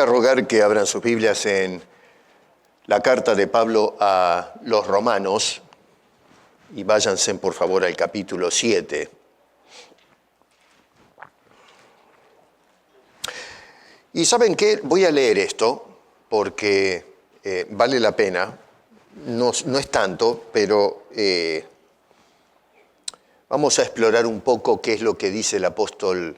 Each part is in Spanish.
a rogar que abran sus Biblias en la carta de Pablo a los Romanos y váyanse por favor al capítulo 7. Y ¿saben qué? Voy a leer esto porque vale la pena. No es tanto, pero vamos a explorar un poco qué es lo que dice el apóstol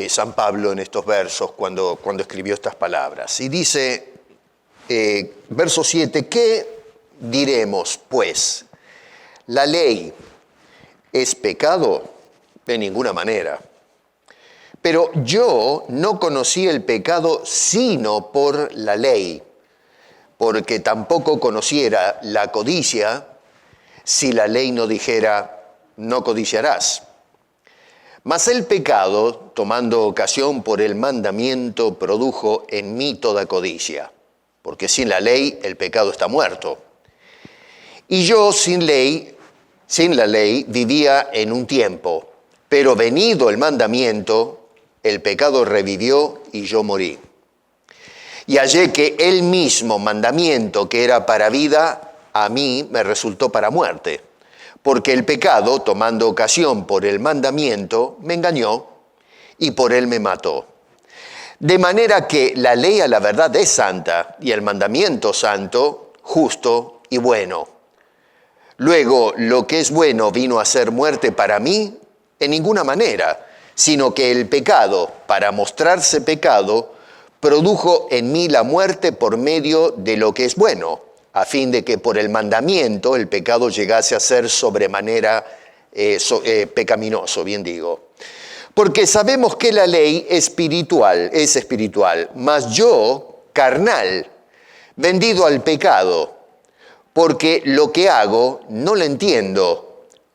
San Pablo en estos versos cuando escribió estas palabras. Y dice, verso 7, ¿qué diremos pues? ¿La ley es pecado? De ninguna manera. Pero yo no conocí el pecado sino por la ley, porque tampoco conociera la codicia si la ley no dijera, no codiciarás. Mas el pecado, tomando ocasión por el mandamiento, produjo en mí toda codicia, porque sin la ley el pecado está muerto. Y yo sin la ley vivía en un tiempo, pero venido el mandamiento, el pecado revivió y yo morí. Y hallé que el mismo mandamiento que era para vida, a mí me resultó para muerte. Porque el pecado, tomando ocasión por el mandamiento, me engañó y por él me mató. De manera que la ley a la verdad es santa y el mandamiento santo, justo y bueno. Luego, lo que es bueno vino a ser muerte para mí en ninguna manera, sino que el pecado, para mostrarse pecado, produjo en mí la muerte por medio de lo que es bueno, a fin de que por el mandamiento el pecado llegase a ser sobremanera pecaminoso, bien digo. Porque sabemos que la ley es espiritual, mas yo, carnal, vendido al pecado, porque lo que hago no lo entiendo,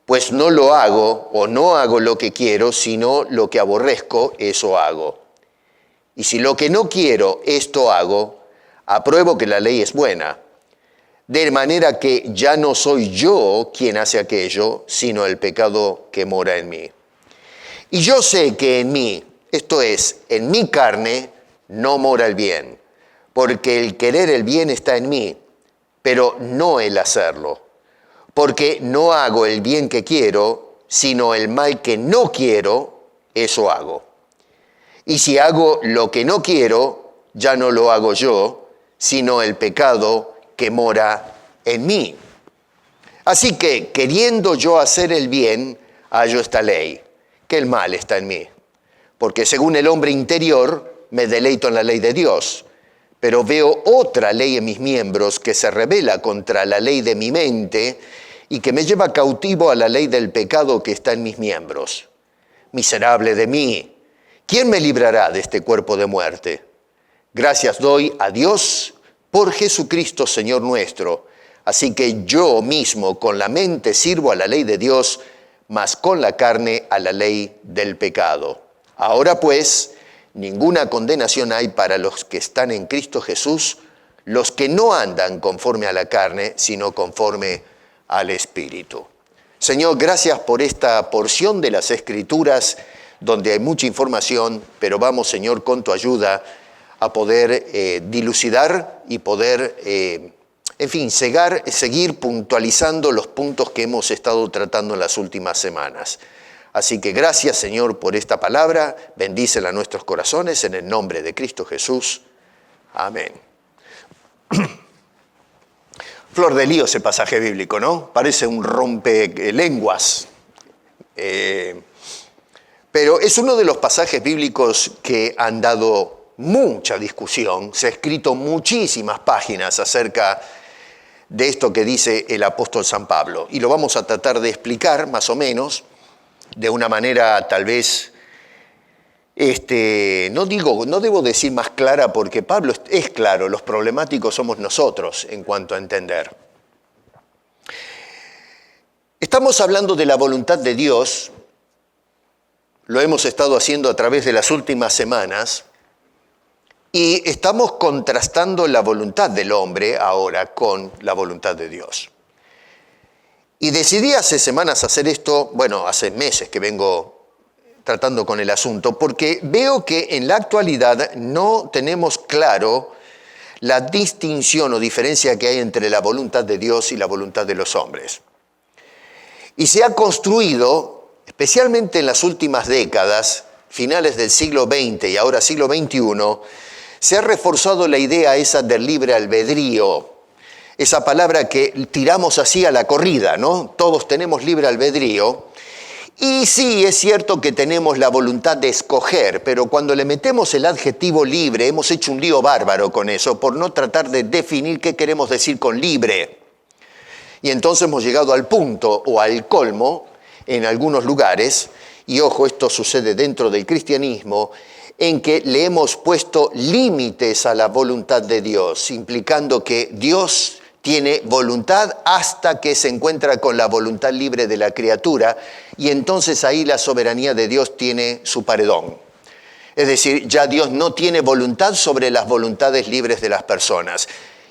pues no lo hago o no hago lo que quiero, sino lo que aborrezco, eso hago. Y si lo que no quiero, esto hago, apruebo que la ley es buena. De manera que ya no soy yo quien hace aquello, sino el pecado que mora en mí. Y yo sé que en mí, esto es, en mi carne, no mora el bien, porque el querer el bien está en mí, pero no el hacerlo. Porque no hago el bien que quiero, sino el mal que no quiero, eso hago. Y si hago lo que no quiero, ya no lo hago yo, sino el pecado que mora en mí. Así que, queriendo yo hacer el bien, hallo esta ley, que el mal está en mí. Porque según el hombre interior, me deleito en la ley de Dios, pero veo otra ley en mis miembros que se rebela contra la ley de mi mente y que me lleva cautivo a la ley del pecado que está en mis miembros. Miserable de mí, ¿quién me librará de este cuerpo de muerte? Gracias doy a Dios por Jesucristo, Señor nuestro. Así que yo mismo con la mente sirvo a la ley de Dios, mas con la carne a la ley del pecado. Ahora pues, ninguna condenación hay para los que están en Cristo Jesús, los que no andan conforme a la carne, sino conforme al Espíritu. Señor, gracias por esta porción de las Escrituras, donde hay mucha información, pero vamos, Señor, con tu ayuda, a poder dilucidar y poder, seguir puntualizando los puntos que hemos estado tratando en las últimas semanas. Así que gracias, Señor, por esta palabra. Bendícela a nuestros corazones en el nombre de Cristo Jesús. Amén. Flor de lío ese pasaje bíblico, ¿no? Parece un rompelenguas. Pero es uno de los pasajes bíblicos que han dado mucha discusión, se ha escrito muchísimas páginas acerca de esto que dice el apóstol San Pablo. Y lo vamos a tratar de explicar más o menos, de una manera tal vez, no debo decir más clara porque Pablo es claro, los problemáticos somos nosotros en cuanto a entender. Estamos hablando de la voluntad de Dios, lo hemos estado haciendo a través de las últimas semanas, y estamos contrastando la voluntad del hombre ahora con la voluntad de Dios. Y decidí hace semanas hacer esto, hace meses que vengo tratando con el asunto, porque veo que en la actualidad no tenemos claro la distinción o diferencia que hay entre la voluntad de Dios y la voluntad de los hombres. Y se ha construido, especialmente en las últimas décadas, finales del siglo XX y ahora siglo XXI, se ha reforzado la idea esa del libre albedrío, esa palabra que tiramos así a la corrida, ¿no? Todos tenemos libre albedrío. Y sí, es cierto que tenemos la voluntad de escoger, pero cuando le metemos el adjetivo libre, hemos hecho un lío bárbaro con eso, por no tratar de definir qué queremos decir con libre. Y entonces hemos llegado al punto o al colmo en algunos lugares, y ojo, esto sucede dentro del cristianismo, en que le hemos puesto límites a la voluntad de Dios, implicando que Dios tiene voluntad hasta que se encuentra con la voluntad libre de la criatura, y entonces ahí la soberanía de Dios tiene su paredón. Es decir, ya Dios no tiene voluntad sobre las voluntades libres de las personas.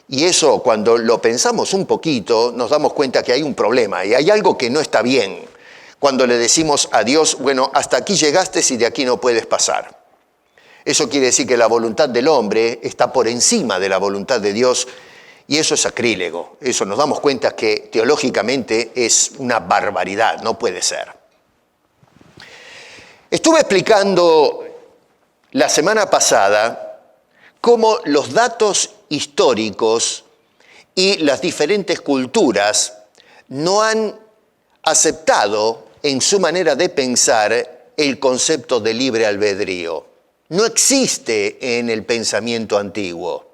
Y eso, cuando lo pensamos un poquito, nos damos cuenta que hay un problema y hay algo que no está bien. Cuando le decimos a Dios, bueno, hasta aquí llegaste y de aquí no puedes pasar. Eso quiere decir que la voluntad del hombre está por encima de la voluntad de Dios, y eso es sacrílego. Eso nos damos cuenta que teológicamente es una barbaridad, no puede ser. Estuve explicando la semana pasada cómo los datos históricos y las diferentes culturas no han aceptado en su manera de pensar el concepto de libre albedrío. No existe en el pensamiento antiguo.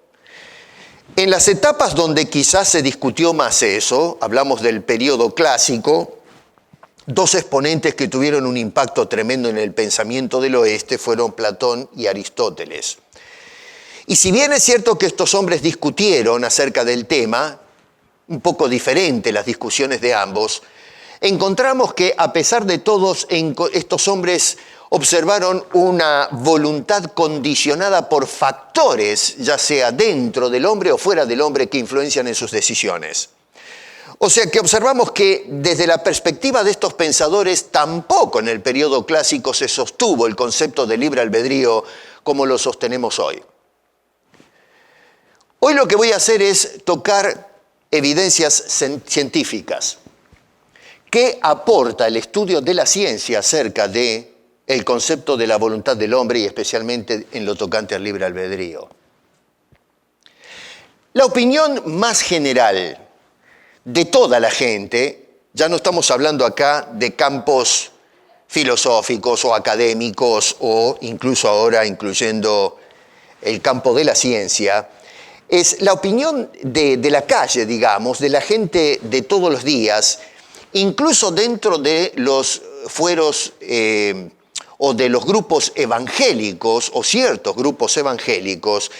En las etapas donde quizás se discutió más eso, hablamos del periodo clásico, dos exponentes que tuvieron un impacto tremendo en el pensamiento del oeste fueron Platón y Aristóteles. Y si bien es cierto que estos hombres discutieron acerca del tema, un poco diferente las discusiones de ambos, encontramos que a pesar de todos estos hombres observaron una voluntad condicionada por factores, ya sea dentro del hombre o fuera del hombre, que influencian en sus decisiones. O sea que observamos que desde la perspectiva de estos pensadores tampoco en el periodo clásico se sostuvo el concepto de libre albedrío como lo sostenemos hoy. Hoy lo que voy a hacer es tocar evidencias científicas. ¿Qué aporta el estudio de la ciencia acerca de el concepto de la voluntad del hombre y especialmente en lo tocante al libre albedrío? La opinión más general de toda la gente, ya no estamos hablando acá de campos filosóficos o académicos o incluso ahora incluyendo el campo de la ciencia, es la opinión de la calle, digamos, de la gente de todos los días, incluso dentro de los fueros o de los grupos evangélicos o ciertos grupos evangélicos,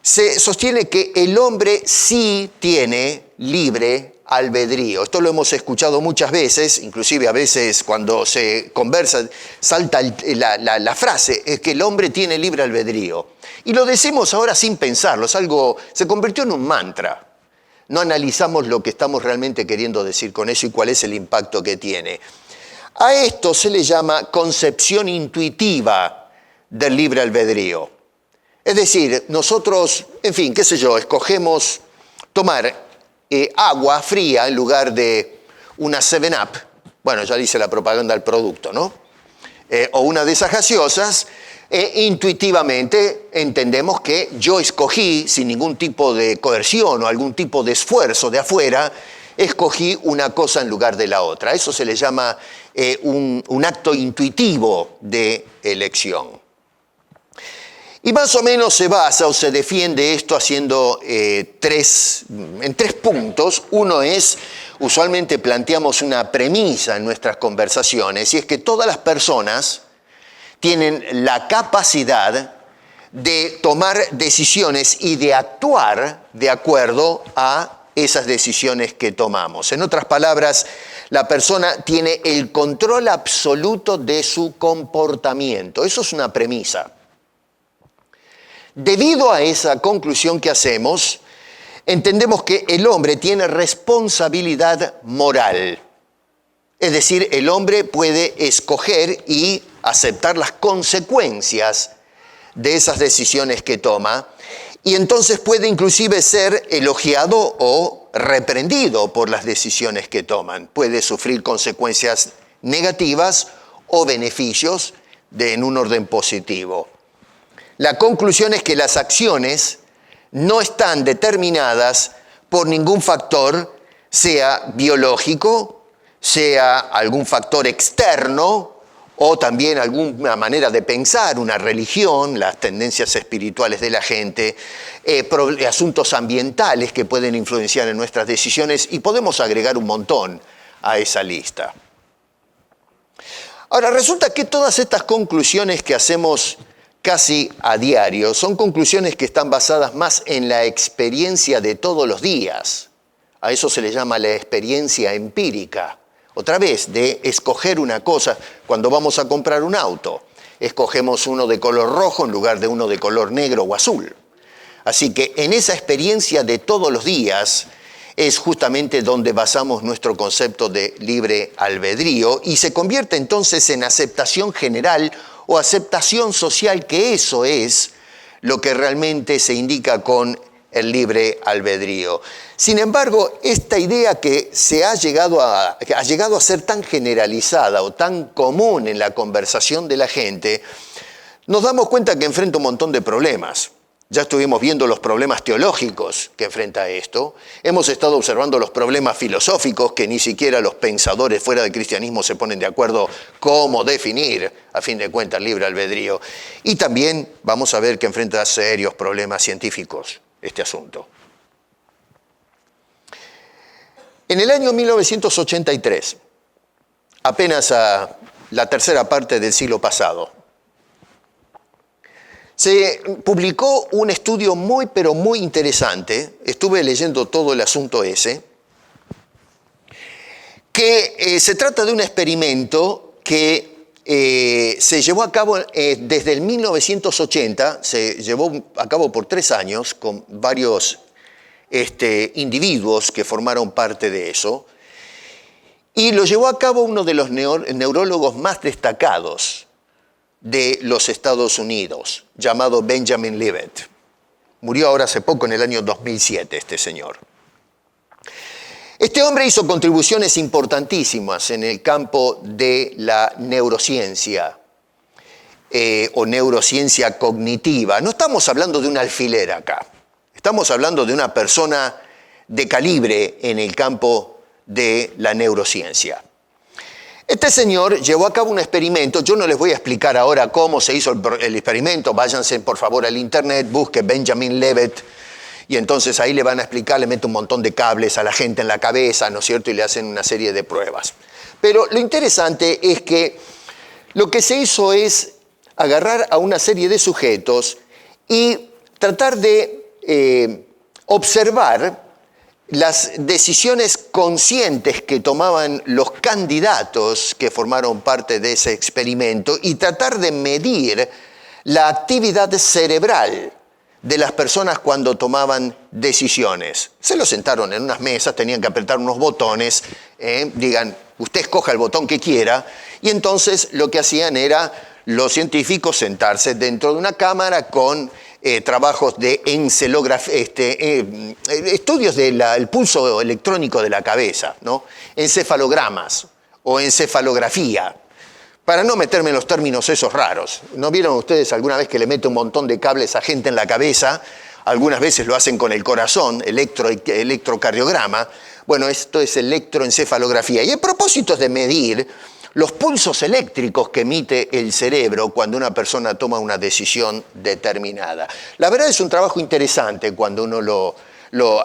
se sostiene que el hombre sí tiene libre albedrío. Esto lo hemos escuchado muchas veces, inclusive a veces cuando se conversa, salta la frase, es que el hombre tiene libre albedrío. Y lo decimos ahora sin pensarlo, es algo, se convirtió en un mantra. No analizamos lo que estamos realmente queriendo decir con eso y cuál es el impacto que tiene. A esto se le llama concepción intuitiva del libre albedrío. Es decir, nosotros, en fin, qué sé yo, escogemos tomar agua fría en lugar de una 7-Up, bueno, ya dice la propaganda del producto, ¿no? O una de esas gaseosas, intuitivamente entendemos que yo escogí, sin ningún tipo de coerción o algún tipo de esfuerzo de afuera, escogí una cosa en lugar de la otra. Eso se le llama un acto intuitivo de elección. Y más o menos se basa o se defiende esto haciendo en tres puntos. Uno es, usualmente planteamos una premisa en nuestras conversaciones, y es que todas las personas tienen la capacidad de tomar decisiones y de actuar de acuerdo a esas decisiones que tomamos. En otras palabras, la persona tiene el control absoluto de su comportamiento. Eso es una premisa. Debido a esa conclusión que hacemos, entendemos que el hombre tiene responsabilidad moral. Es decir, el hombre puede escoger y aceptar las consecuencias de esas decisiones que toma, y entonces puede inclusive ser elogiado o reprendido por las decisiones que toman. Puede sufrir consecuencias negativas o beneficios en un orden positivo. La conclusión es que las acciones no están determinadas por ningún factor, sea biológico, sea algún factor externo, o también alguna manera de pensar, una religión, las tendencias espirituales de la gente, asuntos ambientales que pueden influenciar en nuestras decisiones, y podemos agregar un montón a esa lista. Ahora, resulta que todas estas conclusiones que hacemos casi a diario son conclusiones que están basadas más en la experiencia de todos los días. A eso se le llama la experiencia empírica. Otra vez, de escoger una cosa cuando vamos a comprar un auto. Escogemos uno de color rojo en lugar de uno de color negro o azul. Así que en esa experiencia de todos los días es justamente donde basamos nuestro concepto de libre albedrío, y se convierte entonces en aceptación general o aceptación social, que eso es lo que realmente se indica con el libre albedrío. Sin embargo, esta idea que ha llegado a ser tan generalizada o tan común en la conversación de la gente, nos damos cuenta que enfrenta un montón de problemas. Ya estuvimos viendo los problemas teológicos que enfrenta esto. Hemos estado observando los problemas filosóficos, que ni siquiera los pensadores fuera del cristianismo se ponen de acuerdo cómo definir, a fin de cuentas, libre albedrío. Y también vamos a ver que enfrenta serios problemas científicos este asunto. En el año 1983, apenas a la tercera parte del siglo pasado, se publicó un estudio muy, pero muy interesante. Estuve leyendo todo el asunto ese, que se trata de un experimento que se llevó a cabo desde el 1980, se llevó a cabo por 3 años con varios individuos que formaron parte de eso, y lo llevó a cabo uno de los neurólogos más destacados de los Estados Unidos, llamado Benjamin Libet. Murió ahora hace poco, en el año 2007, este señor. Este hombre hizo contribuciones importantísimas en el campo de la neurociencia o neurociencia cognitiva. No estamos hablando de un alfiler acá. Estamos hablando de una persona de calibre en el campo de la neurociencia. Este señor llevó a cabo un experimento. Yo no les voy a explicar ahora cómo se hizo el experimento. Váyanse por favor al internet, busquen Benjamin Libet, y entonces ahí le van a explicar, le mete un montón de cables a la gente en la cabeza, ¿no es cierto? Y le hacen una serie de pruebas. Pero lo interesante es que lo que se hizo es agarrar a una serie de sujetos y tratar de observar las decisiones conscientes que tomaban los candidatos que formaron parte de ese experimento, y tratar de medir la actividad cerebral de las personas cuando tomaban decisiones. Se los sentaron en unas mesas, tenían que apretar unos botones, digan, usted escoja el botón que quiera, y entonces lo que hacían era los científicos sentarse dentro de una cámara con trabajos de estudios del pulso electrónico de la cabeza, ¿no? Encefalogramas o encefalografía, para no meterme en los términos esos raros. ¿No vieron ustedes alguna vez que le mete un montón de cables a gente en la cabeza? Algunas veces lo hacen con el corazón, electrocardiograma. Bueno, esto es electroencefalografía. Y el propósito es de medir los pulsos eléctricos que emite el cerebro cuando una persona toma una decisión determinada. La verdad es un trabajo interesante cuando uno lo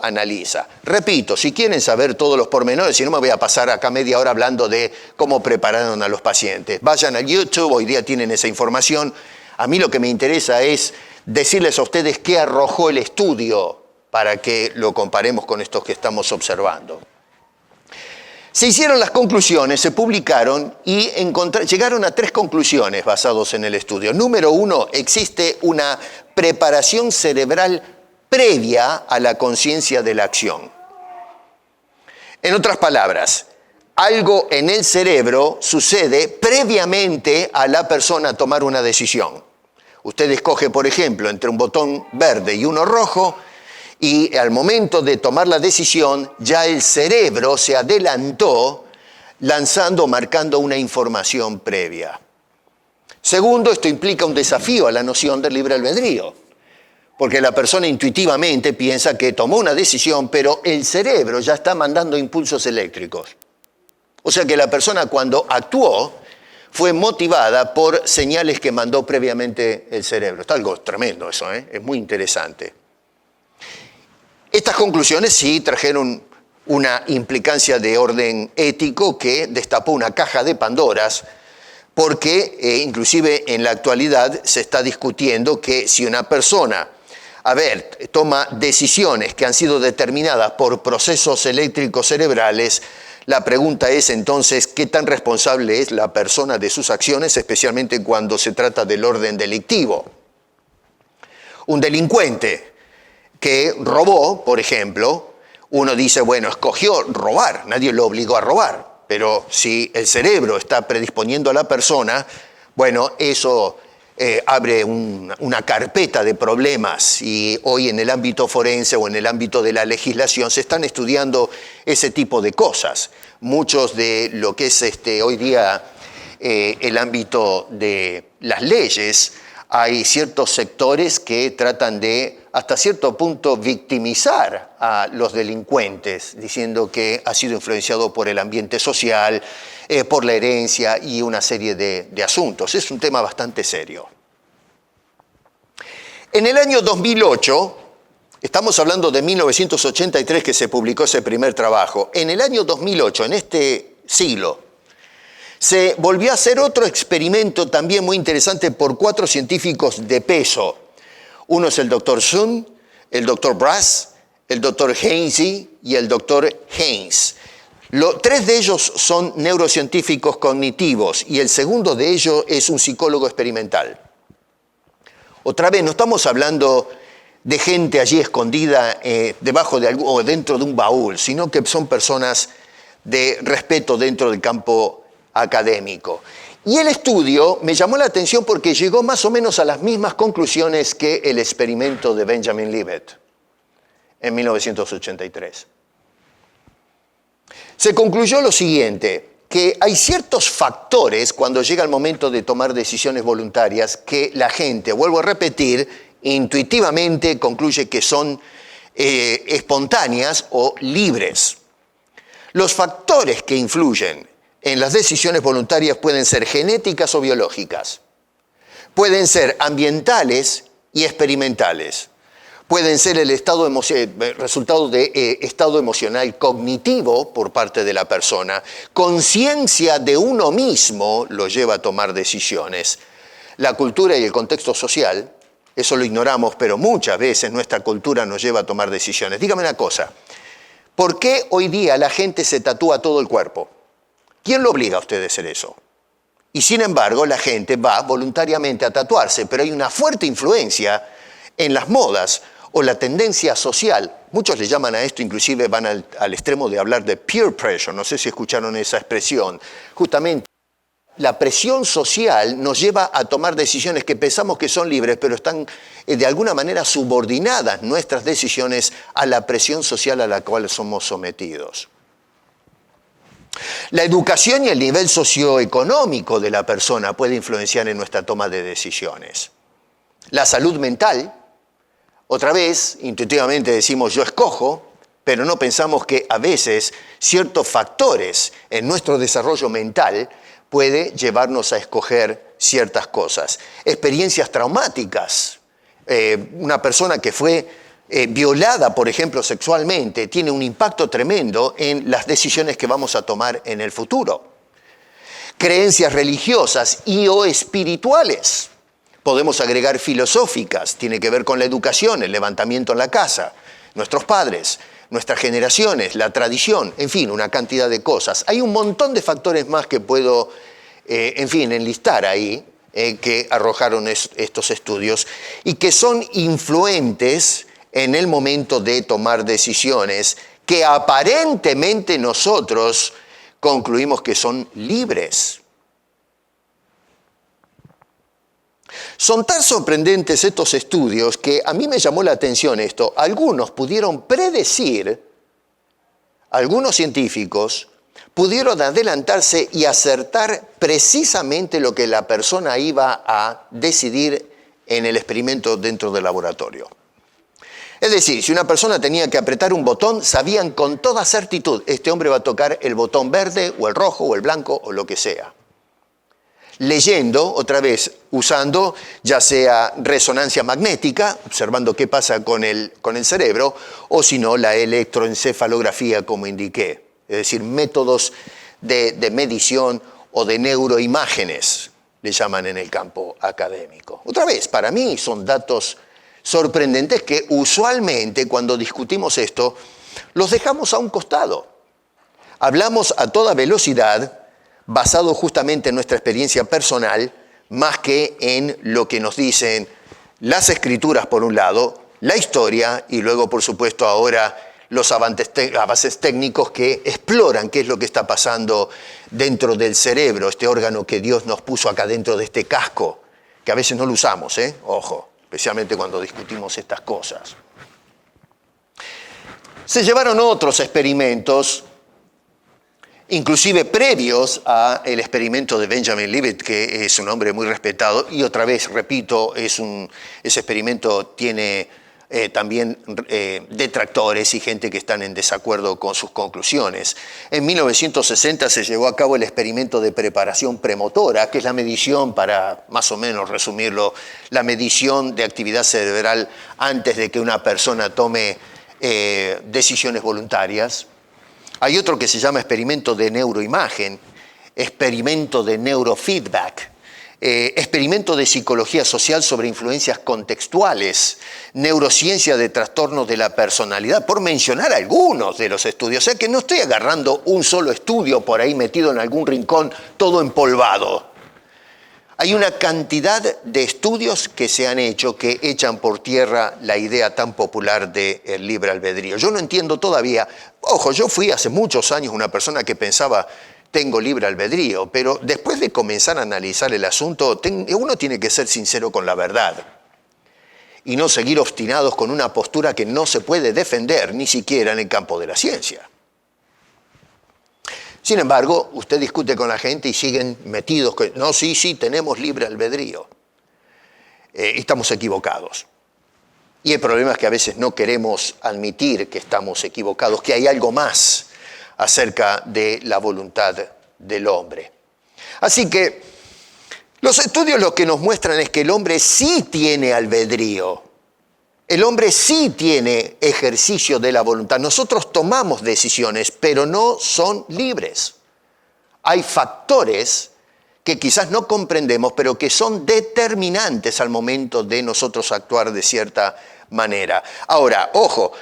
analiza. Repito, si quieren saber todos los pormenores, si no me voy a pasar acá media hora hablando de cómo prepararon a los pacientes. Vayan a YouTube, hoy día tienen esa información. A mí lo que me interesa es decirles a ustedes qué arrojó el estudio para que lo comparemos con estos que estamos observando. Se hicieron las conclusiones, se publicaron y llegaron a 3 conclusiones basados en el estudio. Número 1, existe una preparación cerebral previa a la conciencia de la acción. En otras palabras, algo en el cerebro sucede previamente a la persona tomar una decisión. Usted escoge, por ejemplo, entre un botón verde y uno rojo, y al momento de tomar la decisión, ya el cerebro se adelantó lanzando, marcando una información previa. Segundo, esto implica un desafío a la noción del libre albedrío, porque la persona intuitivamente piensa que tomó una decisión, pero el cerebro ya está mandando impulsos eléctricos. O sea que la persona cuando actuó fue motivada por señales que mandó previamente el cerebro. Está algo tremendo eso, ¿eh? Es muy interesante. Estas conclusiones sí trajeron una implicancia de orden ético que destapó una caja de Pandoras, porque inclusive en la actualidad se está discutiendo que si una persona, toma decisiones que han sido determinadas por procesos eléctricos cerebrales, la pregunta es entonces qué tan responsable es la persona de sus acciones, especialmente cuando se trata del orden delictivo. Un delincuente que robó, por ejemplo, uno dice, bueno, escogió robar, nadie lo obligó a robar, pero si el cerebro está predisponiendo a la persona, bueno, eso abre una carpeta de problemas, y hoy en el ámbito forense o en el ámbito de la legislación se están estudiando ese tipo de cosas. Muchos de lo que es hoy día el ámbito de las leyes, hay ciertos sectores que tratan de, hasta cierto punto, victimizar a los delincuentes, diciendo que ha sido influenciado por el ambiente social, por la herencia y una serie de asuntos. Es un tema bastante serio. En el año 2008, estamos hablando de 1983 que se publicó ese primer trabajo, en el año 2008, en este siglo, se volvió a hacer otro experimento también muy interesante por 4 científicos de peso. Uno es el Dr. Sun, el Dr. Brass, el Dr. Hainsey y el Dr. Haynes. 3 de ellos son neurocientíficos cognitivos y el segundo de ellos es un psicólogo experimental. Otra vez, no estamos hablando de gente allí escondida debajo de algo o dentro de un baúl, sino que son personas de respeto dentro del campo académico. Y el estudio me llamó la atención porque llegó más o menos a las mismas conclusiones que el experimento de Benjamin Libet en 1983. Se concluyó lo siguiente, que hay ciertos factores cuando llega el momento de tomar decisiones voluntarias que la gente, vuelvo a repetir, intuitivamente concluye que son espontáneas o libres. Los factores que influyen en las decisiones voluntarias pueden ser genéticas o biológicas, pueden ser ambientales y experimentales, pueden ser el resultado de estado emocional cognitivo por parte de la persona, conciencia de uno mismo lo lleva a tomar decisiones. La cultura y el contexto social, eso lo ignoramos, pero muchas veces nuestra cultura nos lleva a tomar decisiones. Dígame una cosa, ¿por qué hoy día la gente se tatúa todo el cuerpo? ¿Quién lo obliga a usted a hacer eso? Y sin embargo, la gente va voluntariamente a tatuarse, pero hay una fuerte influencia en las modas o la tendencia social. Muchos le llaman a esto, inclusive van al extremo de hablar de peer pressure. No sé si escucharon esa expresión. Justamente, la presión social nos lleva a tomar decisiones que pensamos que son libres, pero están de alguna manera subordinadas nuestras decisiones a la presión social a la cual somos sometidos. La educación y el nivel socioeconómico de la persona puede influenciar en nuestra toma de decisiones. La salud mental, otra vez, intuitivamente decimos yo escojo, pero no pensamos que a veces ciertos factores en nuestro desarrollo mental puede llevarnos a escoger ciertas cosas. Experiencias traumáticas. Una persona que fue violada, por ejemplo, sexualmente, tiene un impacto tremendo en las decisiones que vamos a tomar en el futuro. Creencias religiosas y o espirituales. Podemos agregar filosóficas, tiene que ver con la educación, el levantamiento en la casa, nuestros padres, nuestras generaciones, la tradición, en fin, una cantidad de cosas. Hay un montón de factores más que puedo, enlistar ahí, que arrojaron estos estudios y que son influentes en el momento de tomar decisiones que aparentemente nosotros concluimos que son libres. Son tan sorprendentes estos estudios que a mí me llamó la atención esto. Algunos pudieron predecir, algunos científicos pudieron adelantarse y acertar precisamente lo que la persona iba a decidir en el experimento dentro del laboratorio. Es decir, si una persona tenía que apretar un botón, sabían con toda certitud, este hombre va a tocar el botón verde o el rojo o el blanco o lo que sea. Leyendo, otra vez, usando ya sea resonancia magnética, observando qué pasa con el cerebro, o si no, la electroencefalografía, como indiqué. Es decir, métodos de medición o de neuroimágenes, le llaman en el campo académico. Otra vez, para mí son datos sorprendentes que usualmente cuando discutimos esto, los dejamos a un costado. Hablamos a toda velocidad, basado justamente en nuestra experiencia personal, más que en lo que nos dicen las escrituras por un lado, la historia y luego, por supuesto, ahora los avances técnicos que exploran qué es lo que está pasando dentro del cerebro, este órgano que Dios nos puso acá dentro de este casco, que a veces no lo usamos, ojo, especialmente cuando discutimos estas cosas. Se llevaron otros experimentos, inclusive previos al experimento de Benjamin Libet, que es un hombre muy respetado, y otra vez, repito, ese experimento tiene también detractores y gente que están en desacuerdo con sus conclusiones. En 1960 se llevó a cabo el experimento de preparación premotora, que es la medición, para más o menos resumirlo, la medición de actividad cerebral antes de que una persona tome decisiones voluntarias. Hay otro que se llama experimento de neuroimagen, experimento de neurofeedback, experimento de psicología social sobre influencias contextuales, neurociencia de trastornos de la personalidad, por mencionar algunos de los estudios. O sea que no estoy agarrando un solo estudio por ahí metido en algún rincón, todo empolvado. Hay una cantidad de estudios que se han hecho que echan por tierra la idea tan popular del libre albedrío. Yo no entiendo todavía, ojo, yo fui hace muchos años una persona que pensaba, tengo libre albedrío, pero después de comenzar a analizar el asunto, uno tiene que ser sincero con la verdad y no seguir obstinados con una postura que no se puede defender ni siquiera en el campo de la ciencia. Sin embargo, usted discute con la gente y siguen metidos con, no, sí, tenemos libre albedrío. Estamos equivocados. Y el problema es que a veces no queremos admitir que estamos equivocados, que hay algo más acerca de la voluntad del hombre. Así que los estudios lo que nos muestran es que el hombre sí tiene albedrío. El hombre sí tiene ejercicio de la voluntad. Nosotros tomamos decisiones, pero no son libres. Hay factores que quizás no comprendemos, pero que son determinantes al momento de nosotros actuar de cierta manera. Ahora, ojo,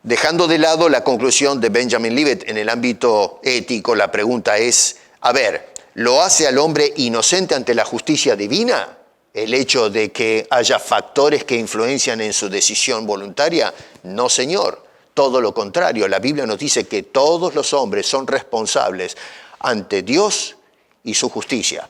dejando de lado la conclusión de Benjamin Libet en el ámbito ético, la pregunta es, a ver, ¿lo hace al hombre inocente ante la justicia divina? El hecho de que haya factores que influencian en su decisión voluntaria, no, señor. Todo lo contrario, la Biblia nos dice que todos los hombres son responsables ante Dios y su justicia.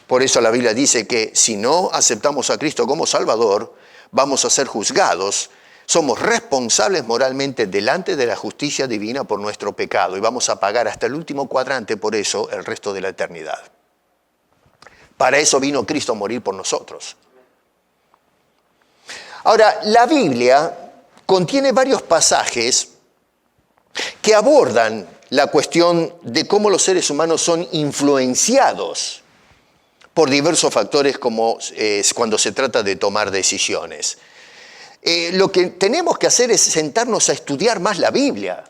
Por eso la Biblia dice que si no aceptamos a Cristo como Salvador, vamos a ser juzgados. Somos responsables moralmente delante de la justicia divina por nuestro pecado y vamos a pagar hasta el último cuadrante por eso el resto de la eternidad. Para eso vino Cristo a morir por nosotros. Ahora, la Biblia contiene varios pasajes que abordan la cuestión de cómo los seres humanos son influenciados por diversos factores como cuando se trata de tomar decisiones. Lo que tenemos que hacer es sentarnos a estudiar más la Biblia.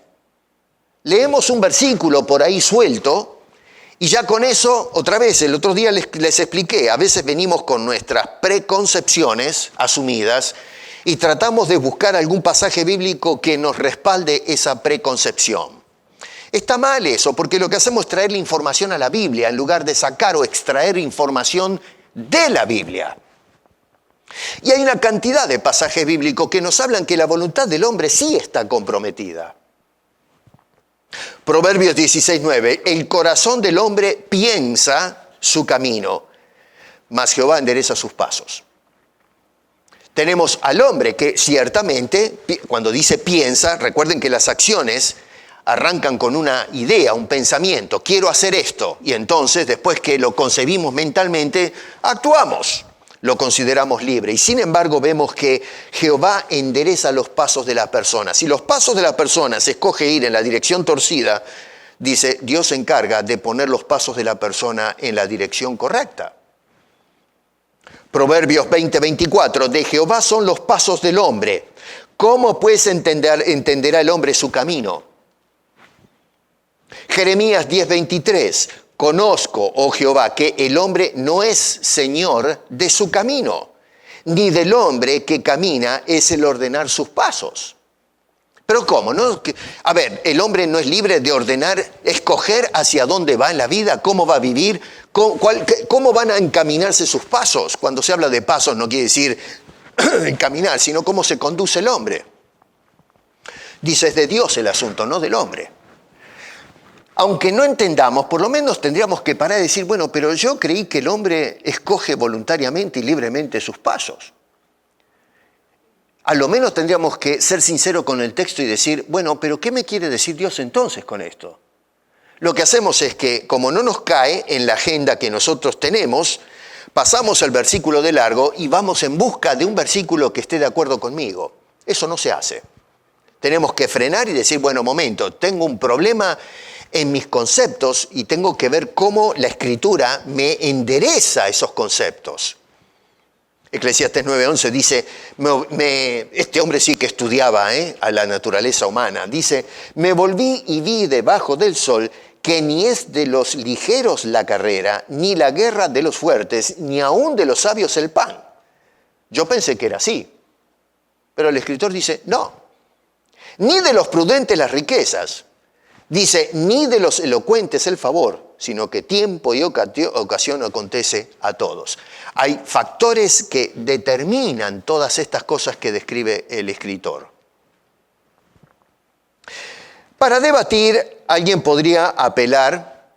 Leemos un versículo por ahí suelto y ya con eso, otra vez, el otro día les expliqué, a veces venimos con nuestras preconcepciones asumidas y tratamos de buscar algún pasaje bíblico que nos respalde esa preconcepción. Está mal eso, porque lo que hacemos es traerle información a la Biblia en lugar de sacar o extraer información de la Biblia. Y hay una cantidad de pasajes bíblicos que nos hablan que la voluntad del hombre sí está comprometida. Proverbios 16:9, el corazón del hombre piensa su camino, mas Jehová endereza sus pasos. Tenemos al hombre que ciertamente, cuando dice piensa, recuerden que las acciones arrancan con una idea, un pensamiento, quiero hacer esto, y entonces después que lo concebimos mentalmente, actuamos, lo consideramos libre. Y sin embargo vemos que Jehová endereza los pasos de la persona. Si los pasos de la persona se escoge ir en la dirección torcida, dice, Dios se encarga de poner los pasos de la persona en la dirección correcta. Proverbios 20:24, de Jehová son los pasos del hombre. ¿Cómo pues entenderá el hombre su camino? Jeremías 10:23, conozco, oh Jehová, que el hombre no es señor de su camino, ni del hombre que camina es el ordenar sus pasos. ¿Pero cómo? ¿No? A ver, el hombre no es libre de ordenar, escoger hacia dónde va en la vida, cómo va a vivir, cómo van a encaminarse sus pasos. Cuando se habla de pasos no quiere decir encaminar, sino cómo se conduce el hombre. Dice, es de Dios el asunto, no del hombre. Aunque no entendamos, por lo menos tendríamos que parar y decir, bueno, pero yo creí que el hombre escoge voluntariamente y libremente sus pasos. A lo menos tendríamos que ser sinceros con el texto y decir, bueno, pero ¿qué me quiere decir Dios entonces con esto? Lo que hacemos es que, como no nos cae en la agenda que nosotros tenemos, pasamos el versículo de largo y vamos en busca de un versículo que esté de acuerdo conmigo. Eso no se hace. Tenemos que frenar y decir, bueno, momento, tengo un problema en mis conceptos y tengo que ver cómo la Escritura me endereza esos conceptos. Eclesiastés 9:11 dice, este hombre sí que estudiaba a la naturaleza humana, dice, me volví y vi debajo del sol que ni es de los ligeros la carrera, ni la guerra de los fuertes, ni aún de los sabios el pan. Yo pensé que era así, pero el escritor dice, no, ni de los prudentes las riquezas, dice, ni de los elocuentes el favor, sino que tiempo y ocasión acontece a todos. Hay factores que determinan todas estas cosas que describe el escritor. Para debatir, alguien podría apelar,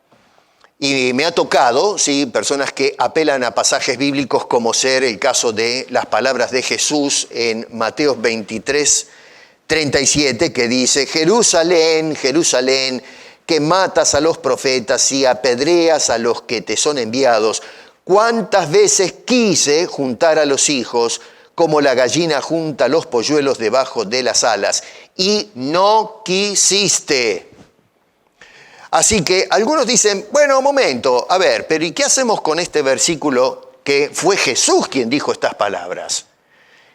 y me ha tocado, ¿sí?, personas que apelan a pasajes bíblicos como ser el caso de las palabras de Jesús en Mateo 23:37, que dice, Jerusalén, Jerusalén, que matas a los profetas y apedreas a los que te son enviados. ¿Cuántas veces quise juntar a los hijos como la gallina junta los polluelos debajo de las alas? Y no quisiste. Así que algunos dicen, bueno, un momento, a ver, pero ¿y qué hacemos con este versículo que fue Jesús quien dijo estas palabras?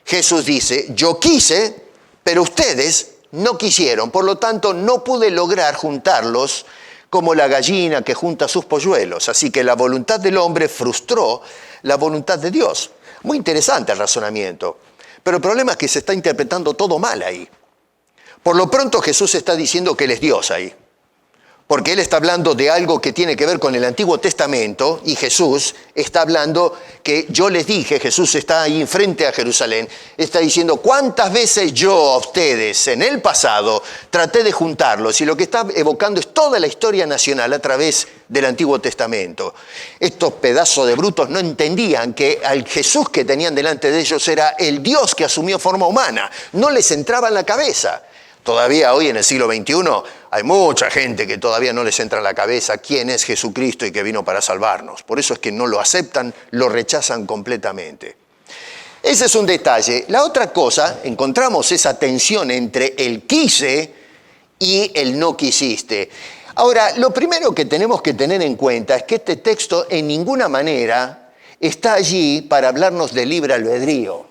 Jesús dice, yo quise, pero ustedes no quisieron, por lo tanto no pude lograr juntarlos como la gallina que junta sus polluelos. Así que la voluntad del hombre frustró la voluntad de Dios. Muy interesante el razonamiento, pero el problema es que se está interpretando todo mal ahí. Por lo pronto Jesús está diciendo que Él es Dios ahí, porque Él está hablando de algo que tiene que ver con el Antiguo Testamento y Jesús está hablando que yo les dije, Jesús está ahí frente a Jerusalén, está diciendo cuántas veces yo a ustedes en el pasado traté de juntarlos y lo que está evocando es toda la historia nacional a través del Antiguo Testamento. Estos pedazos de brutos no entendían que al Jesús que tenían delante de ellos era el Dios que asumió forma humana, no les entraba en la cabeza. Todavía hoy en el siglo XXI hay mucha gente que todavía no les entra en la cabeza quién es Jesucristo y que vino para salvarnos. Por eso es que no lo aceptan, lo rechazan completamente. Ese es un detalle. La otra cosa, encontramos esa tensión entre el quise y el no quisiste. Ahora, lo primero que tenemos que tener en cuenta es que este texto en ninguna manera está allí para hablarnos de libre albedrío.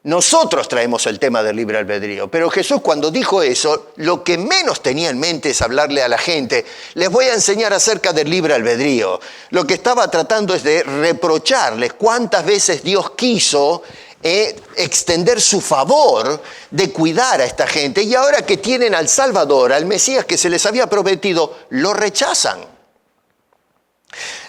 Nosotros traemos el tema del libre albedrío, pero Jesús cuando dijo eso, lo que menos tenía en mente es hablarle a la gente, les voy a enseñar acerca del libre albedrío. Lo que estaba tratando es de reprocharles cuántas veces Dios quiso extender su favor de cuidar a esta gente y ahora que tienen al Salvador, al Mesías que se les había prometido, lo rechazan.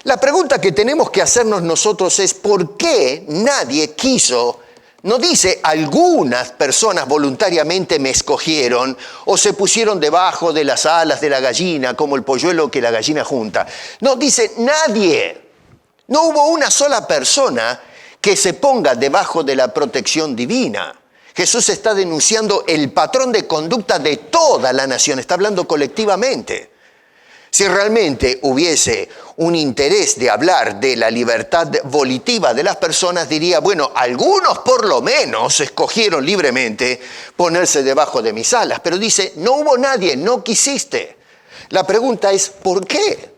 La pregunta que tenemos que hacernos nosotros es ¿por qué nadie quiso No dice algunas personas voluntariamente me escogieron o se pusieron debajo de las alas de la gallina como el polluelo que la gallina junta. No, dice nadie. No hubo una sola persona que se ponga debajo de la protección divina. Jesús está denunciando el patrón de conducta de toda la nación, está hablando colectivamente. Si realmente hubiese un interés de hablar de la libertad volitiva de las personas, diría, bueno, algunos por lo menos escogieron libremente ponerse debajo de mis alas. Pero dice, no hubo nadie, no quisiste. La pregunta es, ¿por qué?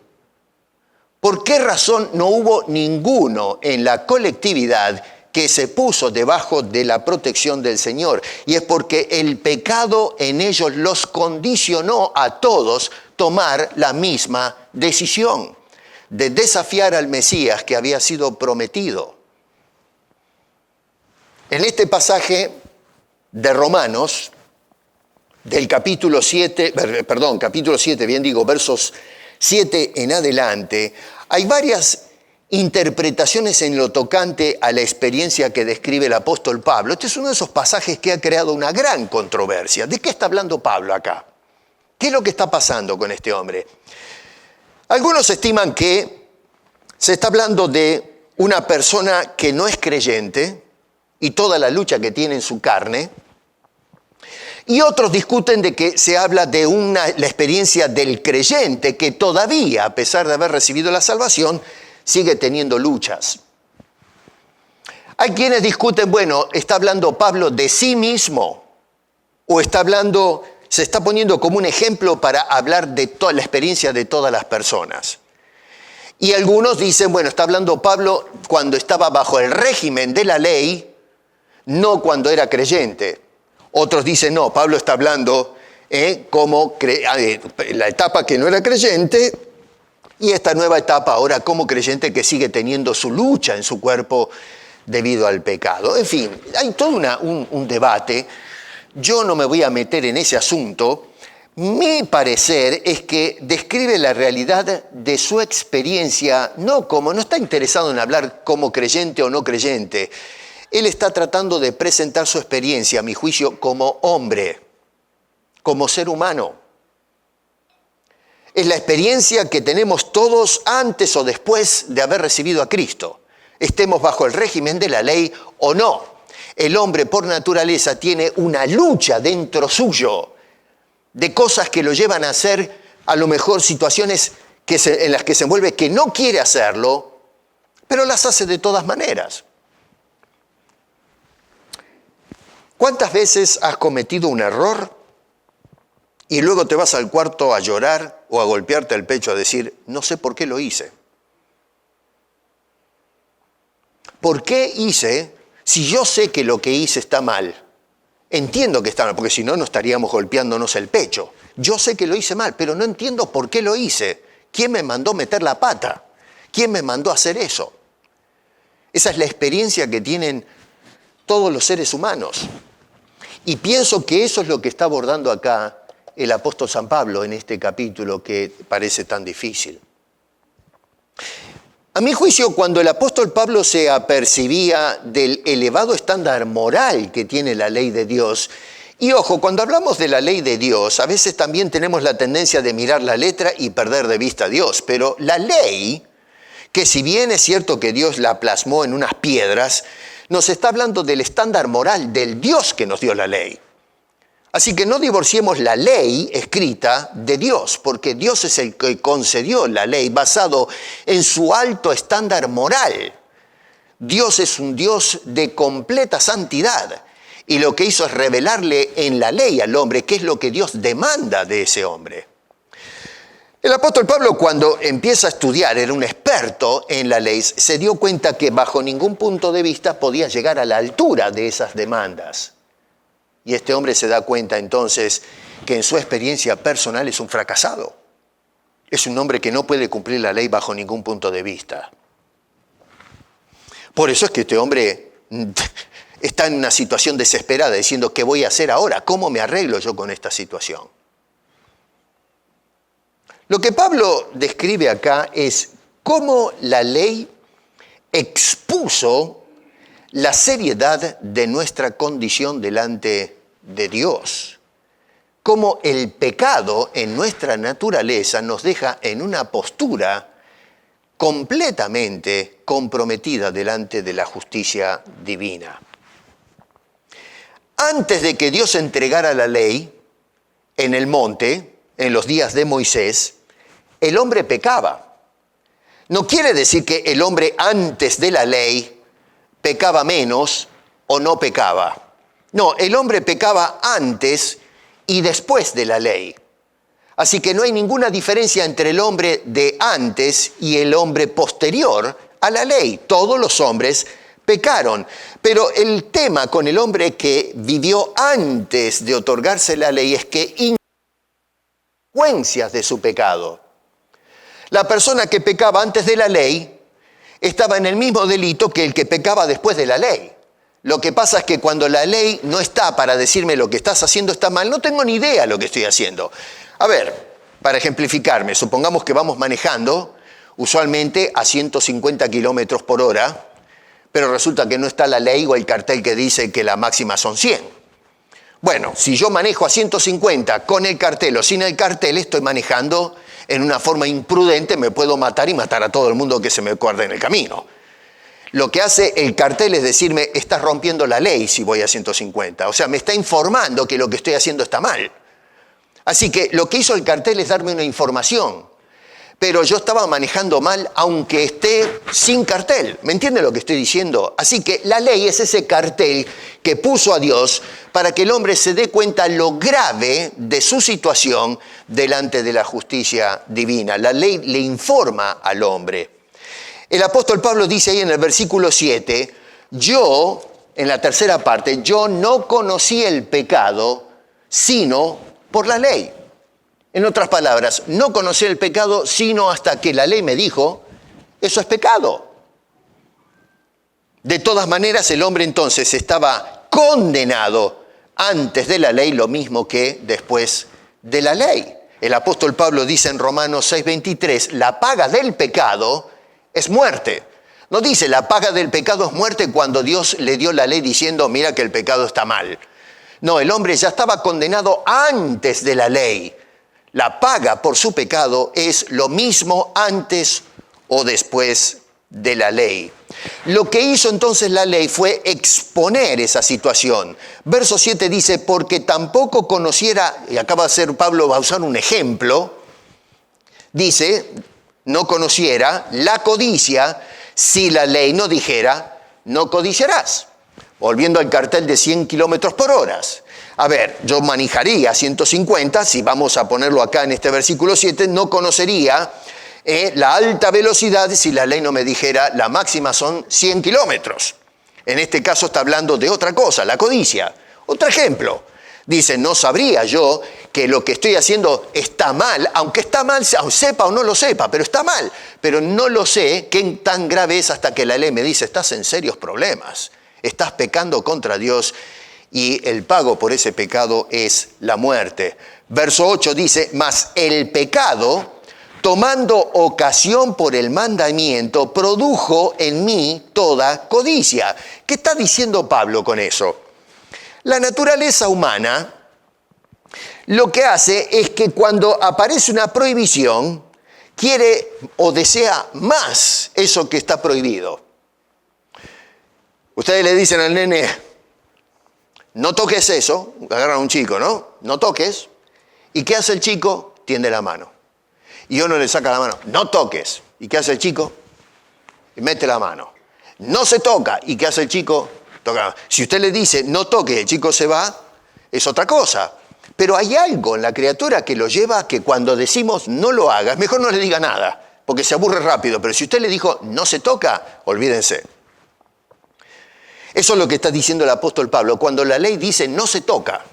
¿Por qué razón no hubo ninguno en la colectividad que se puso debajo de la protección del Señor? Y es porque el pecado en ellos los condicionó a todos tomar la misma decisión de desafiar al Mesías que había sido prometido. En este pasaje de Romanos, del capítulo 7, versos 7 en adelante, hay varias interpretaciones en lo tocante a la experiencia que describe el apóstol Pablo. Este es uno de esos pasajes que ha creado una gran controversia. ¿De qué está hablando Pablo acá? ¿Qué es lo que está pasando con este hombre? Algunos estiman que se está hablando de una persona que no es creyente y toda la lucha que tiene en su carne. Y otros discuten de que se habla de la experiencia del creyente que todavía, a pesar de haber recibido la salvación, sigue teniendo luchas. Hay quienes discuten, bueno, ¿está hablando Pablo de sí mismo? ¿O se está poniendo como un ejemplo para hablar de toda la experiencia de todas las personas? Y algunos dicen, bueno, está hablando Pablo cuando estaba bajo el régimen de la ley, no cuando era creyente. Otros dicen, no, Pablo está hablando como la etapa que no era creyente y esta nueva etapa ahora como creyente que sigue teniendo su lucha en su cuerpo debido al pecado. En fin, hay todo un debate. Yo no me voy a meter en ese asunto. Mi parecer es que describe la realidad de su experiencia, no está interesado en hablar como creyente o no creyente. Él está tratando de presentar su experiencia, a mi juicio, como hombre, como ser humano. Es la experiencia que tenemos todos antes o después de haber recibido a Cristo. Estemos bajo el régimen de la ley o no. El hombre por naturaleza tiene una lucha dentro suyo de cosas que lo llevan a hacer a lo mejor situaciones en las que se envuelve que no quiere hacerlo, pero las hace de todas maneras. ¿Cuántas veces has cometido un error y luego te vas al cuarto a llorar o a golpearte el pecho a decir, no sé por qué lo hice? ¿Por qué hice si yo sé que lo que hice está mal? Entiendo que está mal, porque si no, no estaríamos golpeándonos el pecho. Yo sé que lo hice mal, pero no entiendo por qué lo hice. ¿Quién me mandó meter la pata? ¿Quién me mandó a hacer eso? Esa es la experiencia que tienen todos los seres humanos. Y pienso que eso es lo que está abordando acá el apóstol San Pablo en este capítulo que parece tan difícil. A mi juicio, cuando el apóstol Pablo se apercibía del elevado estándar moral que tiene la ley de Dios, y ojo, cuando hablamos de la ley de Dios, a veces también tenemos la tendencia de mirar la letra y perder de vista a Dios, pero la ley, que si bien es cierto que Dios la plasmó en unas piedras, nos está hablando del estándar moral del Dios que nos dio la ley. Así que no divorciemos la ley escrita de Dios, porque Dios es el que concedió la ley basado en su alto estándar moral. Dios es un Dios de completa santidad y lo que hizo es revelarle en la ley al hombre qué es lo que Dios demanda de ese hombre. El apóstol Pablo, cuando empieza a estudiar, era un experto en la ley, se dio cuenta que bajo ningún punto de vista podía llegar a la altura de esas demandas. Y este hombre se da cuenta entonces que en su experiencia personal es un fracasado. Es un hombre que no puede cumplir la ley bajo ningún punto de vista. Por eso es que este hombre está en una situación desesperada, diciendo, ¿qué voy a hacer ahora? ¿Cómo me arreglo yo con esta situación? Lo que Pablo describe acá es cómo la ley expuso la seriedad de nuestra condición delante de Dios. Cómo el pecado en nuestra naturaleza nos deja en una postura completamente comprometida delante de la justicia divina. Antes de que Dios entregara la ley en el monte, en los días de Moisés, el hombre pecaba. No quiere decir que el hombre antes de la ley pecaba menos o no pecaba. No, el hombre pecaba antes y después de la ley. Así que no hay ninguna diferencia entre el hombre de antes y el hombre posterior a la ley. Todos los hombres pecaron. Pero el tema con el hombre que vivió antes de otorgarse la ley es que consecuencias de su pecado. La persona que pecaba antes de la ley estaba en el mismo delito que el que pecaba después de la ley. Lo que pasa es que cuando la ley no está para decirme lo que estás haciendo está mal, no tengo ni idea de lo que estoy haciendo. A ver, para ejemplificarme, supongamos que vamos manejando usualmente a 150 kilómetros por hora, pero resulta que no está la ley o el cartel que dice que la máxima son 100. Bueno, si yo manejo a 150 con el cartel o sin el cartel, estoy manejando en una forma imprudente, me puedo matar y matar a todo el mundo que se me acuerde en el camino. Lo que hace el cartel es decirme, estás rompiendo la ley si voy a 150. O sea, me está informando que lo que estoy haciendo está mal. Así que lo que hizo el cartel es darme una información. Pero yo estaba manejando mal aunque esté sin cartel. ¿Me entiende lo que estoy diciendo? Así que la ley es ese cartel que puso a Dios para que el hombre se dé cuenta lo grave de su situación delante de la justicia divina. La ley le informa al hombre. El apóstol Pablo dice ahí en el versículo 7, yo, en la tercera parte, yo no conocí el pecado sino por la ley. En otras palabras, no conocí el pecado sino hasta que la ley me dijo, eso es pecado. De todas maneras, el hombre entonces estaba condenado antes de la ley, lo mismo que después de la ley. El apóstol Pablo dice en Romanos 6:23, la paga del pecado es muerte. No dice la paga del pecado es muerte cuando Dios le dio la ley diciendo, mira que el pecado está mal. No, el hombre ya estaba condenado antes de la ley. La paga por su pecado es lo mismo antes o después de la ley. Lo que hizo entonces la ley fue exponer esa situación. Verso 7 dice, porque tampoco conociera, y acaba de ser Pablo, va a usar un ejemplo, dice, no conociera la codicia si la ley no dijera, no codiciarás. Volviendo al cartel de 100 kilómetros por hora. A ver, yo manejaría 150, si vamos a ponerlo acá en este versículo 7, no conocería la alta velocidad si la ley no me dijera, la máxima son 100 kilómetros. En este caso está hablando de otra cosa, la codicia. Otro ejemplo, dice, no sabría yo que lo que estoy haciendo está mal, aunque está mal, sepa o no lo sepa, pero está mal. Pero no lo sé qué tan grave es hasta que la ley me dice, estás en serios problemas, estás pecando contra Dios y el pago por ese pecado es la muerte. Verso 8 dice, mas el pecado, tomando ocasión por el mandamiento, produjo en mí toda codicia. ¿Qué está diciendo Pablo con eso? La naturaleza humana lo que hace es que cuando aparece una prohibición, quiere o desea más eso que está prohibido. Ustedes le dicen al nene, no toques eso, agarran a un chico, ¿no? No toques. ¿Y qué hace el chico? Tiende la mano. Y uno le saca la mano, no toques. ¿Y qué hace el chico? Y mete la mano. No se toca. ¿Y qué hace el chico? Toca la mano. Si usted le dice, no toque, el chico se va, es otra cosa. Pero hay algo en la criatura que lo lleva a que cuando decimos no lo hagas, mejor no le diga nada, porque se aburre rápido. Pero si usted le dijo, no se toca, olvídense. Eso es lo que está diciendo el apóstol Pablo. Cuando la ley dice no se toca,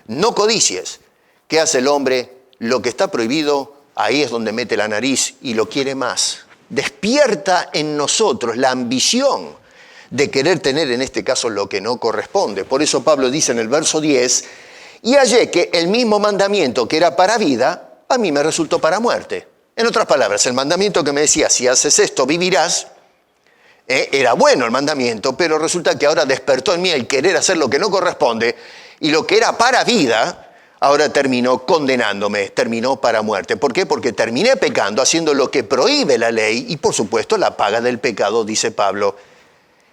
no codicies, ¿qué hace el hombre? Lo que está prohibido, ahí es donde mete la nariz y lo quiere más. Despierta en nosotros la ambición de querer tener en este caso lo que no corresponde. Por eso Pablo dice en el verso 10, y hallé que el mismo mandamiento que era para vida, a mí me resultó para muerte. En otras palabras, el mandamiento que me decía, si haces esto, vivirás, Era bueno el mandamiento, pero resulta que ahora despertó en mí el querer hacer lo que no corresponde, y lo que era para vida, ahora terminó condenándome, terminó para muerte. ¿Por qué? Porque terminé pecando, haciendo lo que prohíbe la ley, y por supuesto la paga del pecado, dice Pablo,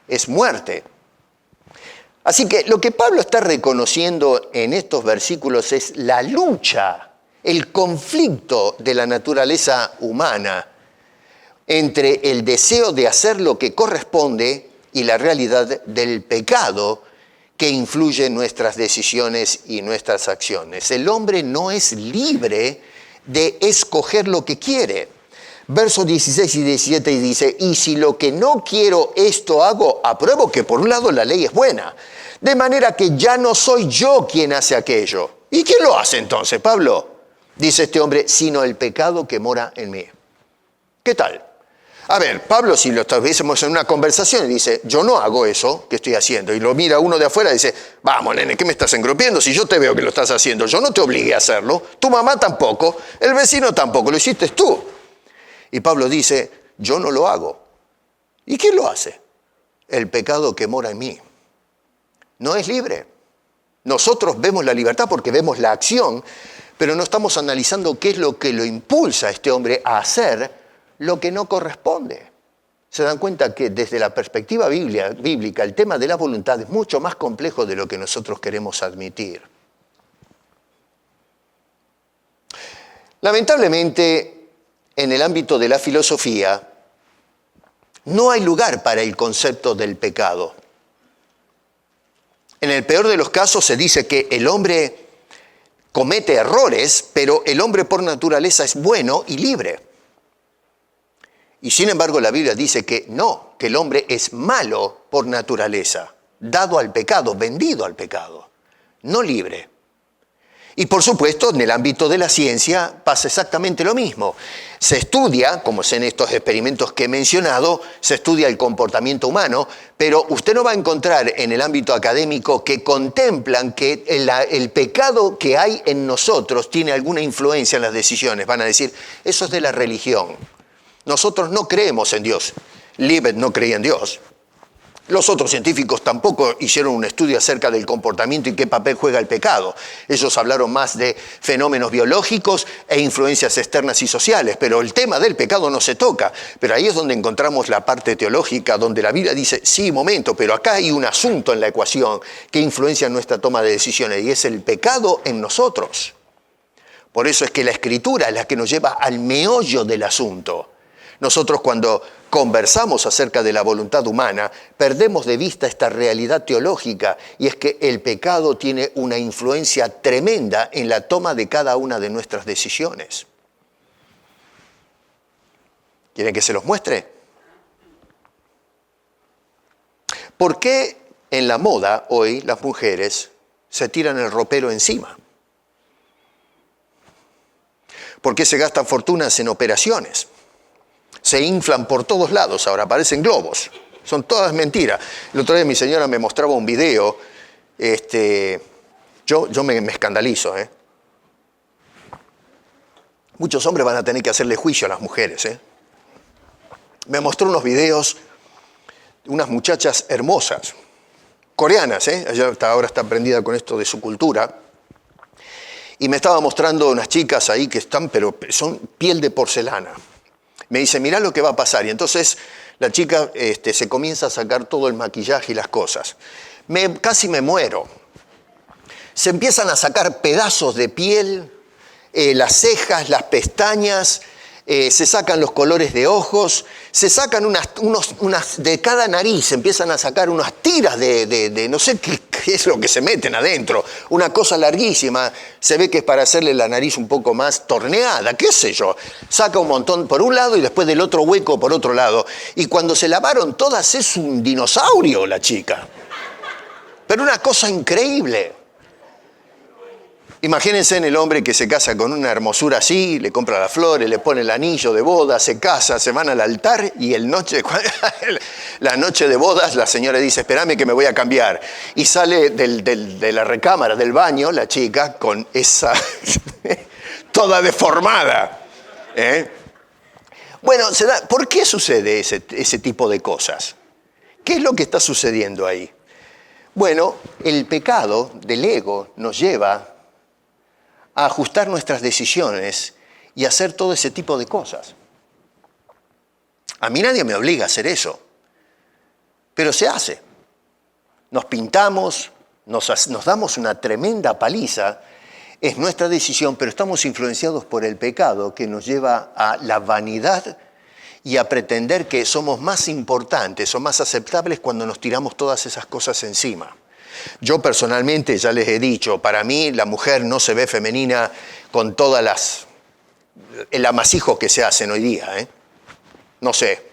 es muerte. Así que lo que Pablo está reconociendo en estos versículos es la lucha, el conflicto de la naturaleza humana entre el deseo de hacer lo que corresponde y la realidad del pecado que influye en nuestras decisiones y nuestras acciones. El hombre no es libre de escoger lo que quiere. Versos 16 y 17 dice, y si lo que no quiero esto hago, apruebo que por un lado la ley es buena, de manera que ya no soy yo quien hace aquello. ¿Y quién lo hace entonces, Pablo? Dice este hombre, sino el pecado que mora en mí. ¿Qué tal? A ver, Pablo, si lo estuviésemos en una conversación, dice, yo no hago eso que estoy haciendo. Y lo mira uno de afuera y dice, vamos, nene, ¿qué me estás engrupiendo? Si yo te veo que lo estás haciendo, yo no te obligué a hacerlo, tu mamá tampoco, el vecino tampoco, lo hiciste tú. Y Pablo dice, yo no lo hago. ¿Y quién lo hace? El pecado que mora en mí. No es libre. Nosotros vemos la libertad porque vemos la acción, pero no estamos analizando qué es lo que lo impulsa a este hombre a hacer lo que no corresponde. Se dan cuenta que desde la perspectiva bíblica el tema de la voluntad es mucho más complejo de lo que nosotros queremos admitir. Lamentablemente, en el ámbito de la filosofía, no hay lugar para el concepto del pecado. En el peor de los casos se dice que el hombre comete errores, pero el hombre por naturaleza es bueno y libre. Y sin embargo la Biblia dice que no, que el hombre es malo por naturaleza, dado al pecado, vendido al pecado, no libre. Y por supuesto, en el ámbito de la ciencia pasa exactamente lo mismo. Se estudia, como es en estos experimentos que he mencionado, se estudia el comportamiento humano, pero usted no va a encontrar en el ámbito académico que contemplan que el pecado que hay en nosotros tiene alguna influencia en las decisiones. Van a decir, eso es de la religión. Nosotros no creemos en Dios. Libet no creía en Dios. Los otros científicos tampoco hicieron un estudio acerca del comportamiento y qué papel juega el pecado. Ellos hablaron más de fenómenos biológicos e influencias externas y sociales, pero el tema del pecado no se toca. Pero ahí es donde encontramos la parte teológica, donde la Biblia dice, sí, momento, pero acá hay un asunto en la ecuación que influencia nuestra toma de decisiones y es el pecado en nosotros. Por eso es que la Escritura es la que nos lleva al meollo del asunto. Nosotros cuando conversamos acerca de la voluntad humana, perdemos de vista esta realidad teológica y es que el pecado tiene una influencia tremenda en la toma de cada una de nuestras decisiones. ¿Quieren que se los muestre? ¿Por qué en la moda hoy las mujeres se tiran el ropero encima? ¿Por qué se gastan fortunas en operaciones? Se inflan por todos lados, ahora parecen globos. Son todas mentiras. El otro día mi señora me mostraba un video, yo me escandalizo. Muchos hombres van a tener que hacerle juicio a las mujeres. Me mostró unos videos de unas muchachas hermosas, coreanas, ella ahora está prendida con esto de su cultura. Y me estaba mostrando unas chicas ahí que están, pero son piel de porcelana. Me dice, mirá lo que va a pasar. Y entonces la chica se comienza a sacar todo el maquillaje y las cosas. Casi me muero. Se empiezan a sacar pedazos de piel, las cejas, las pestañas, se sacan los colores de ojos, se sacan unas de cada nariz, se empiezan a sacar unas tiras de no sé qué es lo que se meten adentro, una cosa larguísima, se ve que es para hacerle la nariz un poco más torneada, qué sé yo, saca un montón por un lado y después del otro hueco por otro lado, y cuando se lavaron todas es un dinosaurio la chica, pero una cosa increíble. Imagínense en el hombre que se casa con una hermosura así, le compra las flores, le pone el anillo de boda, se casa, se van al altar y la noche de bodas la señora dice, espérame que me voy a cambiar. Y sale de la recámara, del baño, la chica con esa, toda deformada. Bueno, ¿por qué sucede ese tipo de cosas? ¿Qué es lo que está sucediendo ahí? Bueno, el pecado del ego nos lleva a ajustar nuestras decisiones y hacer todo ese tipo de cosas. A mí nadie me obliga a hacer eso, pero se hace. Nos pintamos, nos damos una tremenda paliza, es nuestra decisión, pero estamos influenciados por el pecado que nos lleva a la vanidad y a pretender que somos más importantes o más aceptables cuando nos tiramos todas esas cosas encima. Yo personalmente, ya les he dicho, para mí la mujer no se ve femenina con todas el amasijo que se hacen hoy día, ¿eh? No sé,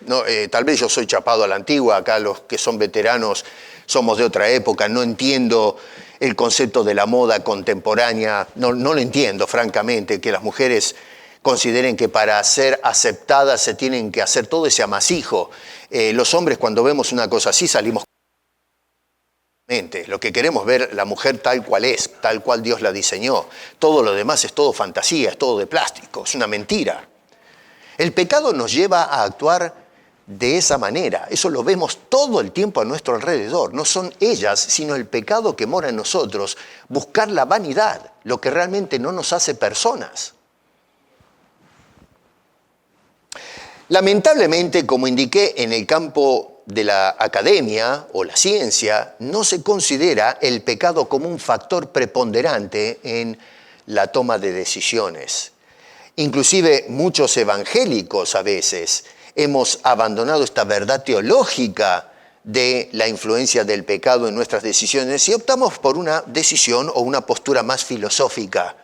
tal vez yo soy chapado a la antigua, acá los que son veteranos somos de otra época, no entiendo el concepto de la moda contemporánea, no lo entiendo francamente, que las mujeres consideren que para ser aceptadas se tienen que hacer todo ese amasijo. Los hombres cuando vemos una cosa así salimos. Lo que queremos ver la mujer tal cual es, tal cual Dios la diseñó. Todo lo demás es todo fantasía, es todo de plástico, es una mentira. El pecado nos lleva a actuar de esa manera. Eso lo vemos todo el tiempo a nuestro alrededor. No son ellas, sino el pecado que mora en nosotros. Buscar la vanidad, lo que realmente no nos hace personas. Lamentablemente, como indiqué, en el campo de la academia o la ciencia, no se considera el pecado como un factor preponderante en la toma de decisiones. Inclusive muchos evangélicos a veces hemos abandonado esta verdad teológica de la influencia del pecado en nuestras decisiones y optamos por una decisión o una postura más filosófica.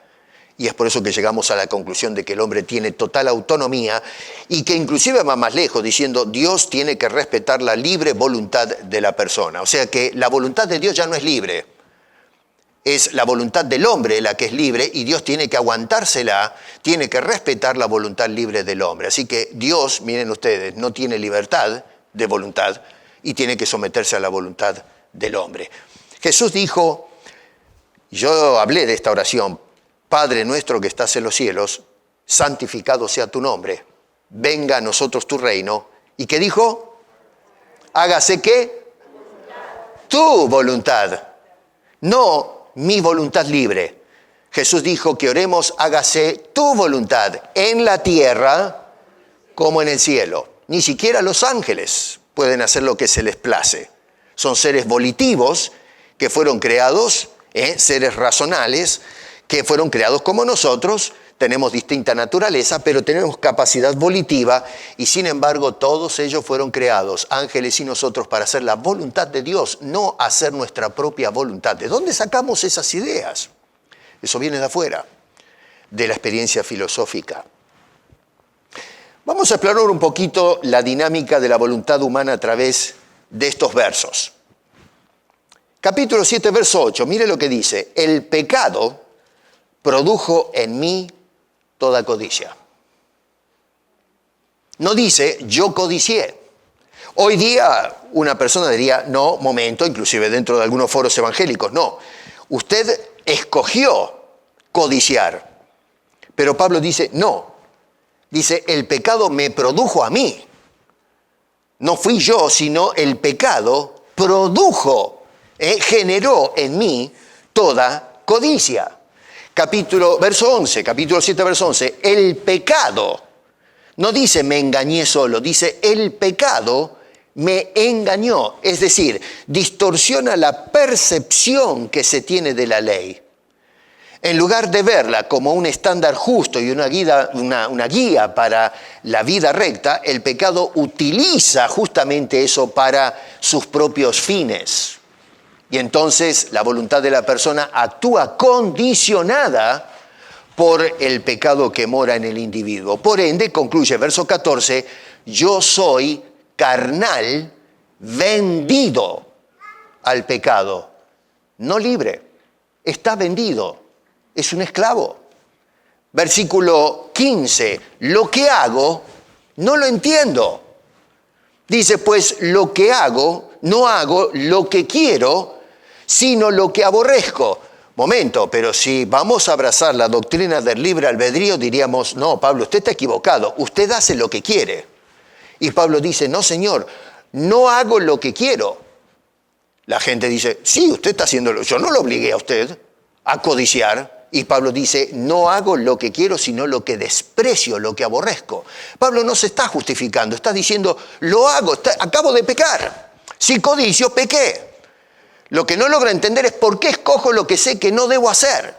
Y es por eso que llegamos a la conclusión de que el hombre tiene total autonomía y que inclusive va más lejos diciendo Dios tiene que respetar la libre voluntad de la persona. O sea que la voluntad de Dios ya no es libre. Es la voluntad del hombre la que es libre y Dios tiene que aguantársela, tiene que respetar la voluntad libre del hombre. Así que Dios, miren ustedes, no tiene libertad de voluntad y tiene que someterse a la voluntad del hombre. Jesús dijo, yo hablé de esta oración, Padre nuestro que estás en los cielos, santificado sea tu nombre, venga a nosotros tu reino. ¿Y qué dijo? Hágase ¿qué? Tu voluntad, no mi voluntad libre. Jesús dijo que oremos, hágase tu voluntad en la tierra como en el cielo. Ni siquiera los ángeles pueden hacer lo que se les place. Son seres volitivos que fueron creados, seres razonales, que fueron creados como nosotros. Tenemos distinta naturaleza, pero tenemos capacidad volitiva y sin embargo todos ellos fueron creados, ángeles y nosotros, para hacer la voluntad de Dios, no hacer nuestra propia voluntad. ¿De dónde sacamos esas ideas? Eso viene de afuera, de la experiencia filosófica. Vamos a explorar un poquito la dinámica de la voluntad humana a través de estos versos. Capítulo 7, verso 8, mire lo que dice, el pecado produjo en mí toda codicia. No dice, yo codicié. Hoy día una persona diría, no, momento, inclusive dentro de algunos foros evangélicos, no. Usted escogió codiciar. Pero Pablo dice, no. Dice, el pecado me produjo a mí. No fui yo, sino el pecado produjo, generó en mí toda codicia. Capítulo 7, verso 11, el pecado, no dice me engañé solo, dice el pecado me engañó, es decir, distorsiona la percepción que se tiene de la ley. En lugar de verla como un estándar justo y una guía para la vida recta, el pecado utiliza justamente eso para sus propios fines. Y entonces la voluntad de la persona actúa condicionada por el pecado que mora en el individuo. Por ende, concluye verso 14, yo soy carnal, vendido al pecado. No libre, está vendido, es un esclavo. Versículo 15, lo que hago no lo entiendo. Dice, pues lo que hago, no hago lo que quiero, sino lo que aborrezco. Momento, pero si vamos a abrazar la doctrina del libre albedrío, diríamos, no, Pablo, usted está equivocado, usted hace lo que quiere. Y Pablo dice, no, Señor, no hago lo que quiero. La gente dice, sí, usted está haciéndolo, yo no lo obligué a usted a codiciar. Y Pablo dice, no hago lo que quiero, sino lo que desprecio, lo que aborrezco. Pablo no se está justificando, está diciendo, lo hago, acabo de pecar. Si codicio, pequé. Lo que no logra entender es por qué escojo lo que sé que no debo hacer.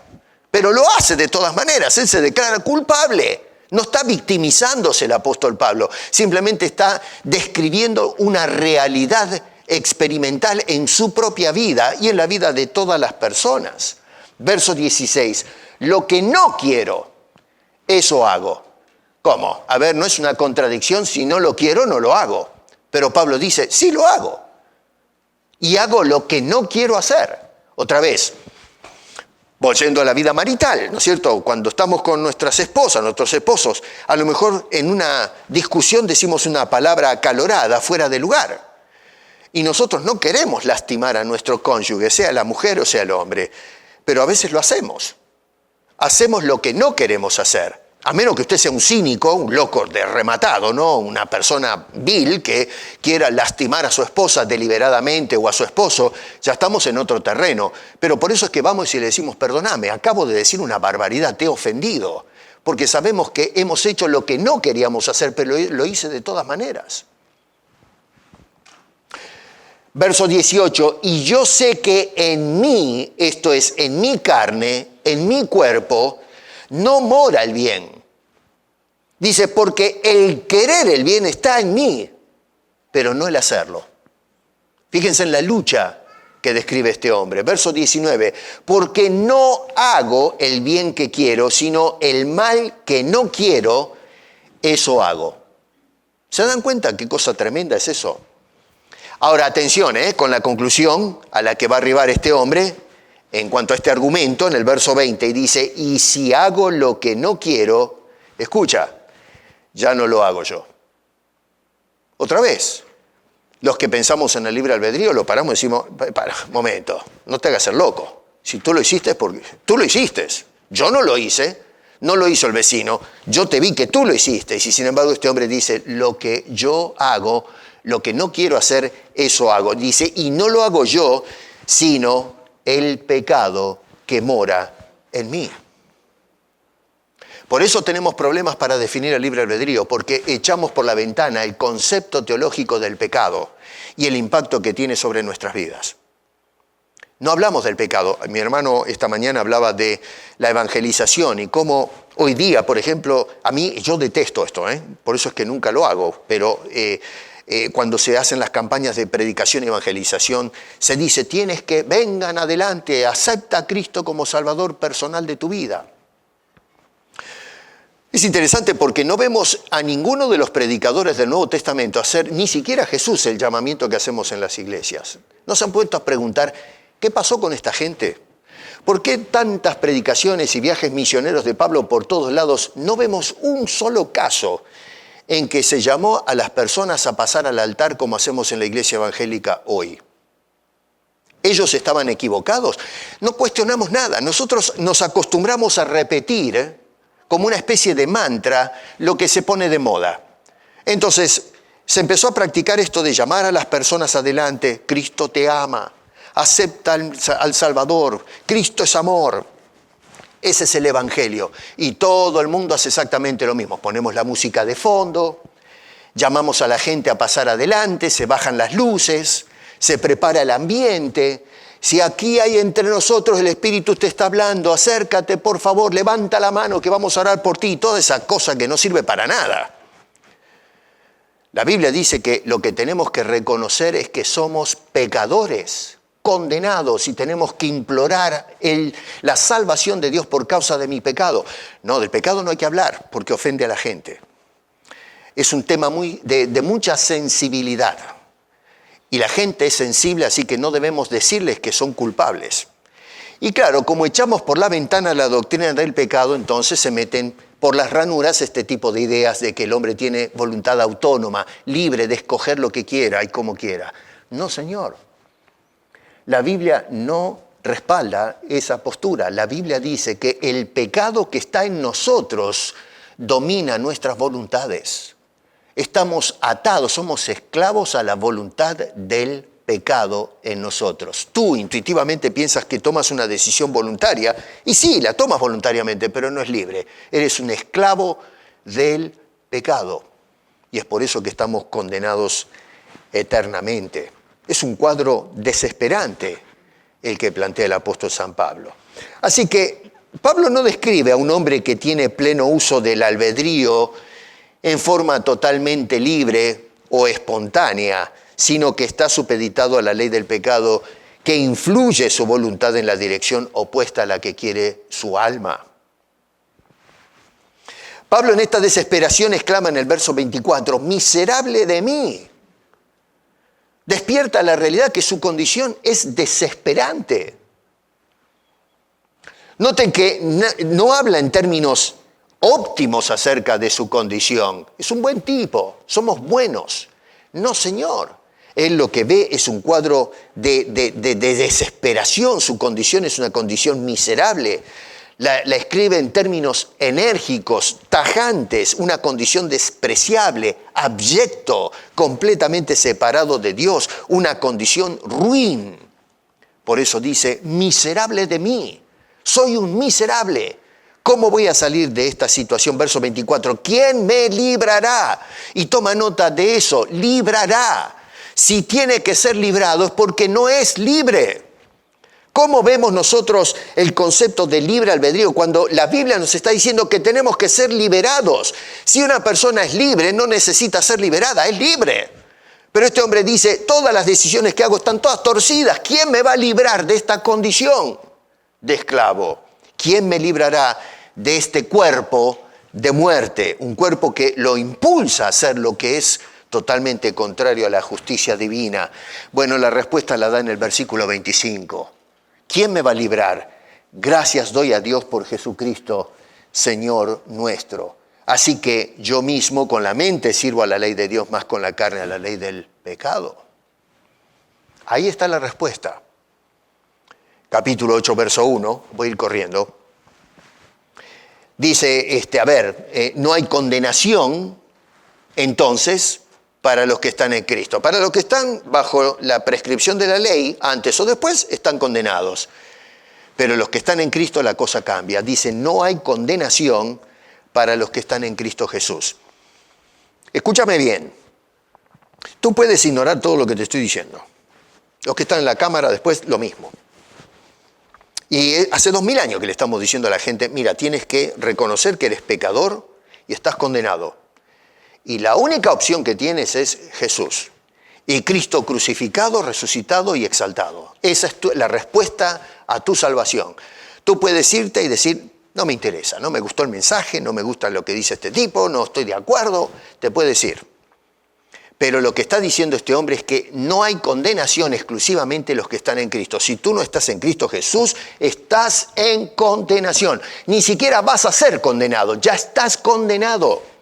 Pero lo hace de todas maneras, él se declara culpable. No está victimizándose el apóstol Pablo, simplemente está describiendo una realidad experimental en su propia vida y en la vida de todas las personas. Verso 16, lo que no quiero, eso hago. ¿Cómo? A ver, no es una contradicción, si no lo quiero, no lo hago. Pero Pablo dice, sí lo hago. Y hago lo que no quiero hacer. Otra vez, volviendo a la vida marital, ¿no es cierto? Cuando estamos con nuestras esposas, nuestros esposos, a lo mejor en una discusión decimos una palabra acalorada, fuera de lugar. Y nosotros no queremos lastimar a nuestro cónyuge, sea la mujer o sea el hombre, pero a veces lo hacemos. Hacemos lo que no queremos hacer. A menos que usted sea un cínico, un loco de rematado, ¿no? Una persona vil que quiera lastimar a su esposa deliberadamente o a su esposo, ya estamos en otro terreno. Pero por eso es que vamos y le decimos, perdóname, acabo de decir una barbaridad, te he ofendido. Porque sabemos que hemos hecho lo que no queríamos hacer, pero lo hice de todas maneras. Verso 18, y yo sé que en mí, esto es, en mi carne, en mi cuerpo, no mora el bien. Dice, porque el querer el bien está en mí, pero no el hacerlo. Fíjense en la lucha que describe este hombre. Verso 19, porque no hago el bien que quiero, sino el mal que no quiero, eso hago. ¿Se dan cuenta qué cosa tremenda es eso? Ahora, atención, con la conclusión a la que va a arribar este hombre, en cuanto a este argumento, en el verso 20, y dice, y si hago lo que no quiero, escucha, ya no lo hago yo. Otra vez, los que pensamos en el libre albedrío lo paramos y decimos, para, momento, no te hagas ser loco. Si tú lo hiciste es porque tú lo hiciste. Yo no lo hice, no lo hizo el vecino, yo te vi que tú lo hiciste. Y sin embargo este hombre dice, lo que yo hago, lo que no quiero hacer, eso hago. Dice, y no lo hago yo, sino el pecado que mora en mí. Por eso tenemos problemas para definir el libre albedrío, porque echamos por la ventana el concepto teológico del pecado y el impacto que tiene sobre nuestras vidas. No hablamos del pecado. Mi hermano esta mañana hablaba de la evangelización y cómo hoy día, por ejemplo, yo detesto esto, por eso es que nunca lo hago, pero cuando se hacen las campañas de predicación y evangelización, se dice, vengan adelante, acepta a Cristo como Salvador personal de tu vida. Es interesante porque no vemos a ninguno de los predicadores del Nuevo Testamento hacer, ni siquiera a Jesús, el llamamiento que hacemos en las iglesias. ¿No se han puesto a preguntar, qué pasó con esta gente? ¿Por qué tantas predicaciones y viajes misioneros de Pablo por todos lados no vemos un solo caso en que se llamó a las personas a pasar al altar como hacemos en la iglesia evangélica hoy? ¿Ellos estaban equivocados? No cuestionamos nada. Nosotros nos acostumbramos a repetir como una especie de mantra lo que se pone de moda. Entonces, se empezó a practicar esto de llamar a las personas adelante. Cristo te ama, acepta al Salvador, Cristo es amor. Ese es el Evangelio. Y todo el mundo hace exactamente lo mismo. Ponemos la música de fondo, llamamos a la gente a pasar adelante, se bajan las luces, se prepara el ambiente. Si aquí hay entre nosotros el Espíritu te está hablando, acércate, por favor, levanta la mano que vamos a orar por ti. Toda esa cosa que no sirve para nada. La Biblia dice que lo que tenemos que reconocer es que somos pecadores, condenados, y tenemos que implorar la salvación de Dios por causa de mi pecado. No, del pecado no hay que hablar porque ofende a la gente. Es un tema de mucha sensibilidad. Y la gente es sensible, así que no debemos decirles que son culpables. Y claro, como echamos por la ventana la doctrina del pecado, entonces se meten por las ranuras este tipo de ideas de que el hombre tiene voluntad autónoma, libre de escoger lo que quiera y como quiera. No, señor. La Biblia no respalda esa postura. La Biblia dice que el pecado que está en nosotros domina nuestras voluntades. estamos atados, somos esclavos a la voluntad del pecado en nosotros. Tú intuitivamente piensas que tomas una decisión voluntaria, y sí, la tomas voluntariamente, pero no es libre. Eres un esclavo del pecado. Y es por eso que estamos condenados eternamente. Es un cuadro desesperante el que plantea el apóstol San Pablo. Así que Pablo no describe a un hombre que tiene pleno uso del albedrío en forma totalmente libre o espontánea, sino que está supeditado a la ley del pecado que influye su voluntad en la dirección opuesta a la que quiere su alma. Pablo en esta desesperación exclama en el verso 24, miserable de mí. Despierta la realidad que su condición es desesperante. Noten que no habla en términos óptimos acerca de su condición. Es un buen tipo, somos buenos. No, Señor. Él lo que ve es un cuadro de desesperación. Su condición es una condición miserable. La escribe en términos enérgicos, tajantes, una condición despreciable, abyecto, completamente separado de Dios, una condición ruin. Por eso dice, miserable de mí, soy un miserable. ¿Cómo voy a salir de esta situación? Verso 24, ¿quién me librará? Y toma nota de eso, librará. Si tiene que ser librado es porque no es libre. ¿Cómo vemos nosotros el concepto de libre albedrío cuando la Biblia nos está diciendo que tenemos que ser liberados? Si una persona es libre, no necesita ser liberada, es libre. Pero este hombre dice, todas las decisiones que hago están todas torcidas. ¿Quién me va a librar de esta condición de esclavo? ¿Quién me librará de este cuerpo de muerte? Un cuerpo que lo impulsa a hacer lo que es totalmente contrario a la justicia divina. Bueno, la respuesta la da en el versículo 25. ¿Quién me va a librar? Gracias doy a Dios por Jesucristo, Señor nuestro. Así que yo mismo con la mente sirvo a la ley de Dios, más con la carne a la ley del pecado. Ahí está la respuesta. Capítulo 8, verso 1, voy a ir corriendo. Dice, no hay condenación, entonces, para los que están en Cristo. Para los que están bajo la prescripción de la ley, antes o después, están condenados. Pero los que están en Cristo, la cosa cambia. Dice, no hay condenación para los que están en Cristo Jesús. Escúchame bien. Tú puedes ignorar todo lo que te estoy diciendo. Los que están en la cámara, después, lo mismo. Y hace 2000 años que le estamos diciendo a la gente, mira, tienes que reconocer que eres pecador y estás condenado. Y la única opción que tienes es Jesús. Y Cristo crucificado, resucitado y exaltado. Esa es la respuesta a tu salvación. Tú puedes irte y decir, no me interesa, no me gustó el mensaje, no me gusta lo que dice este tipo, no estoy de acuerdo, te puedes ir. Pero lo que está diciendo este hombre es que no hay condenación exclusivamente los que están en Cristo. Si tú no estás en Cristo Jesús, estás en condenación. Ni siquiera vas a ser condenado, ya estás condenado.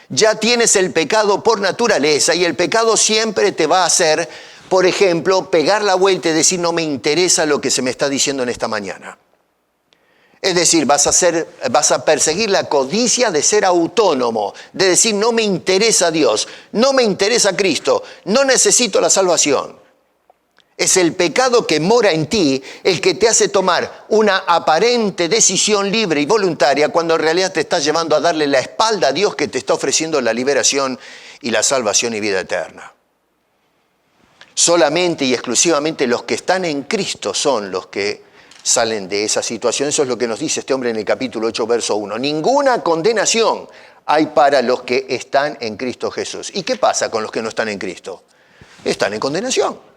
Ya tienes el pecado por naturaleza y el pecado siempre te va a hacer, por ejemplo, pegar la vuelta y decir no me interesa lo que se me está diciendo en esta mañana. Es decir, vas a perseguir la codicia de ser autónomo, de decir no me interesa Dios, no me interesa Cristo, no necesito la salvación. Es el pecado que mora en ti el que te hace tomar una aparente decisión libre y voluntaria cuando en realidad te estás llevando a darle la espalda a Dios que te está ofreciendo la liberación y la salvación y vida eterna. Solamente y exclusivamente los que están en Cristo son los que salen de esa situación. Eso es lo que nos dice este hombre en el capítulo 8, verso 1. Ninguna condenación hay para los que están en Cristo Jesús. ¿Y qué pasa con los que no están en Cristo? Están en condenación.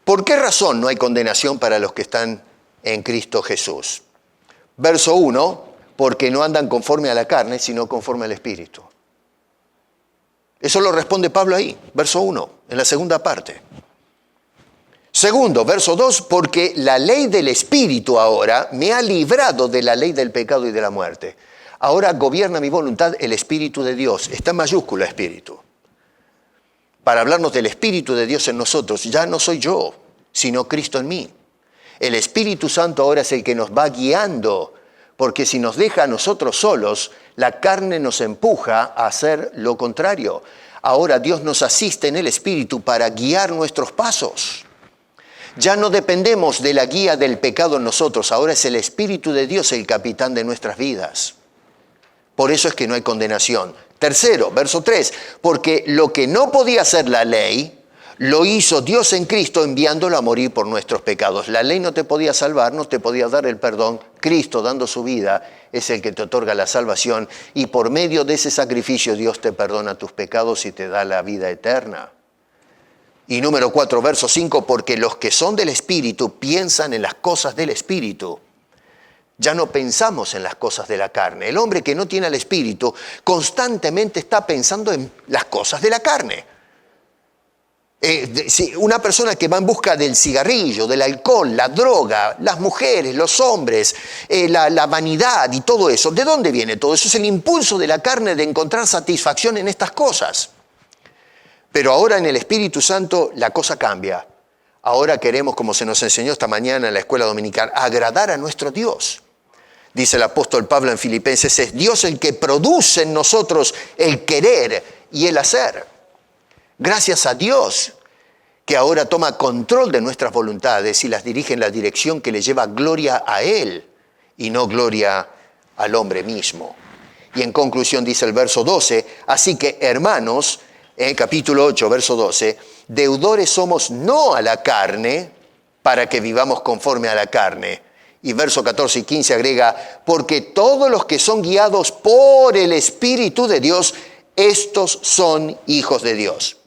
¿Por qué razón no hay condenación para los que están en Cristo Jesús? Verso 1, porque no andan conforme a la carne, sino conforme al Espíritu. Eso lo responde Pablo ahí, verso 1, en la segunda parte. Segundo, verso 2, porque la ley del Espíritu ahora me ha librado de la ley del pecado y de la muerte. Ahora gobierna mi voluntad el Espíritu de Dios. Está en mayúscula Espíritu. Para hablarnos del Espíritu de Dios en nosotros, ya no soy yo, sino Cristo en mí. El Espíritu Santo ahora es el que nos va guiando, porque si nos deja a nosotros solos, La carne nos empuja a hacer lo contrario. Ahora Dios nos asiste en el Espíritu para guiar nuestros pasos. Ya no dependemos de la guía del pecado en nosotros, ahora es el Espíritu de Dios el capitán de nuestras vidas. Por eso es que no hay condenación. Tercero, verso 3, porque lo que no podía hacer la ley, lo hizo Dios en Cristo enviándolo a morir por nuestros pecados. La ley no te podía salvar, no te podía dar el perdón. Cristo, dando su vida, es el que te otorga la salvación y por medio de ese sacrificio Dios te perdona tus pecados y te da la vida eterna. Y número 4, verso 5, porque los que son del Espíritu piensan en las cosas del Espíritu. Ya no pensamos en las cosas de la carne. El hombre que no tiene al Espíritu constantemente está pensando en las cosas de la carne. Una persona que va en busca del cigarrillo, del alcohol, la droga, las mujeres, los hombres, la vanidad y todo eso. ¿De dónde viene todo eso? Es el impulso de la carne de encontrar satisfacción en estas cosas. Pero ahora en el Espíritu Santo la cosa cambia. Ahora queremos, como se nos enseñó esta mañana en la escuela dominical, agradar a nuestro Dios. Dice el apóstol Pablo en Filipenses, es Dios el que produce en nosotros el querer y el hacer. Gracias a Dios que ahora toma control de nuestras voluntades y las dirige en la dirección que le lleva gloria a Él y no gloria al hombre mismo. Y en conclusión dice el verso 12, así que hermanos, capítulo 8, verso 12, deudores somos no a la carne para que vivamos conforme a la carne. Y verso 14 y 15 agrega, porque todos los que son guiados por el Espíritu de Dios, estos son hijos de Dios.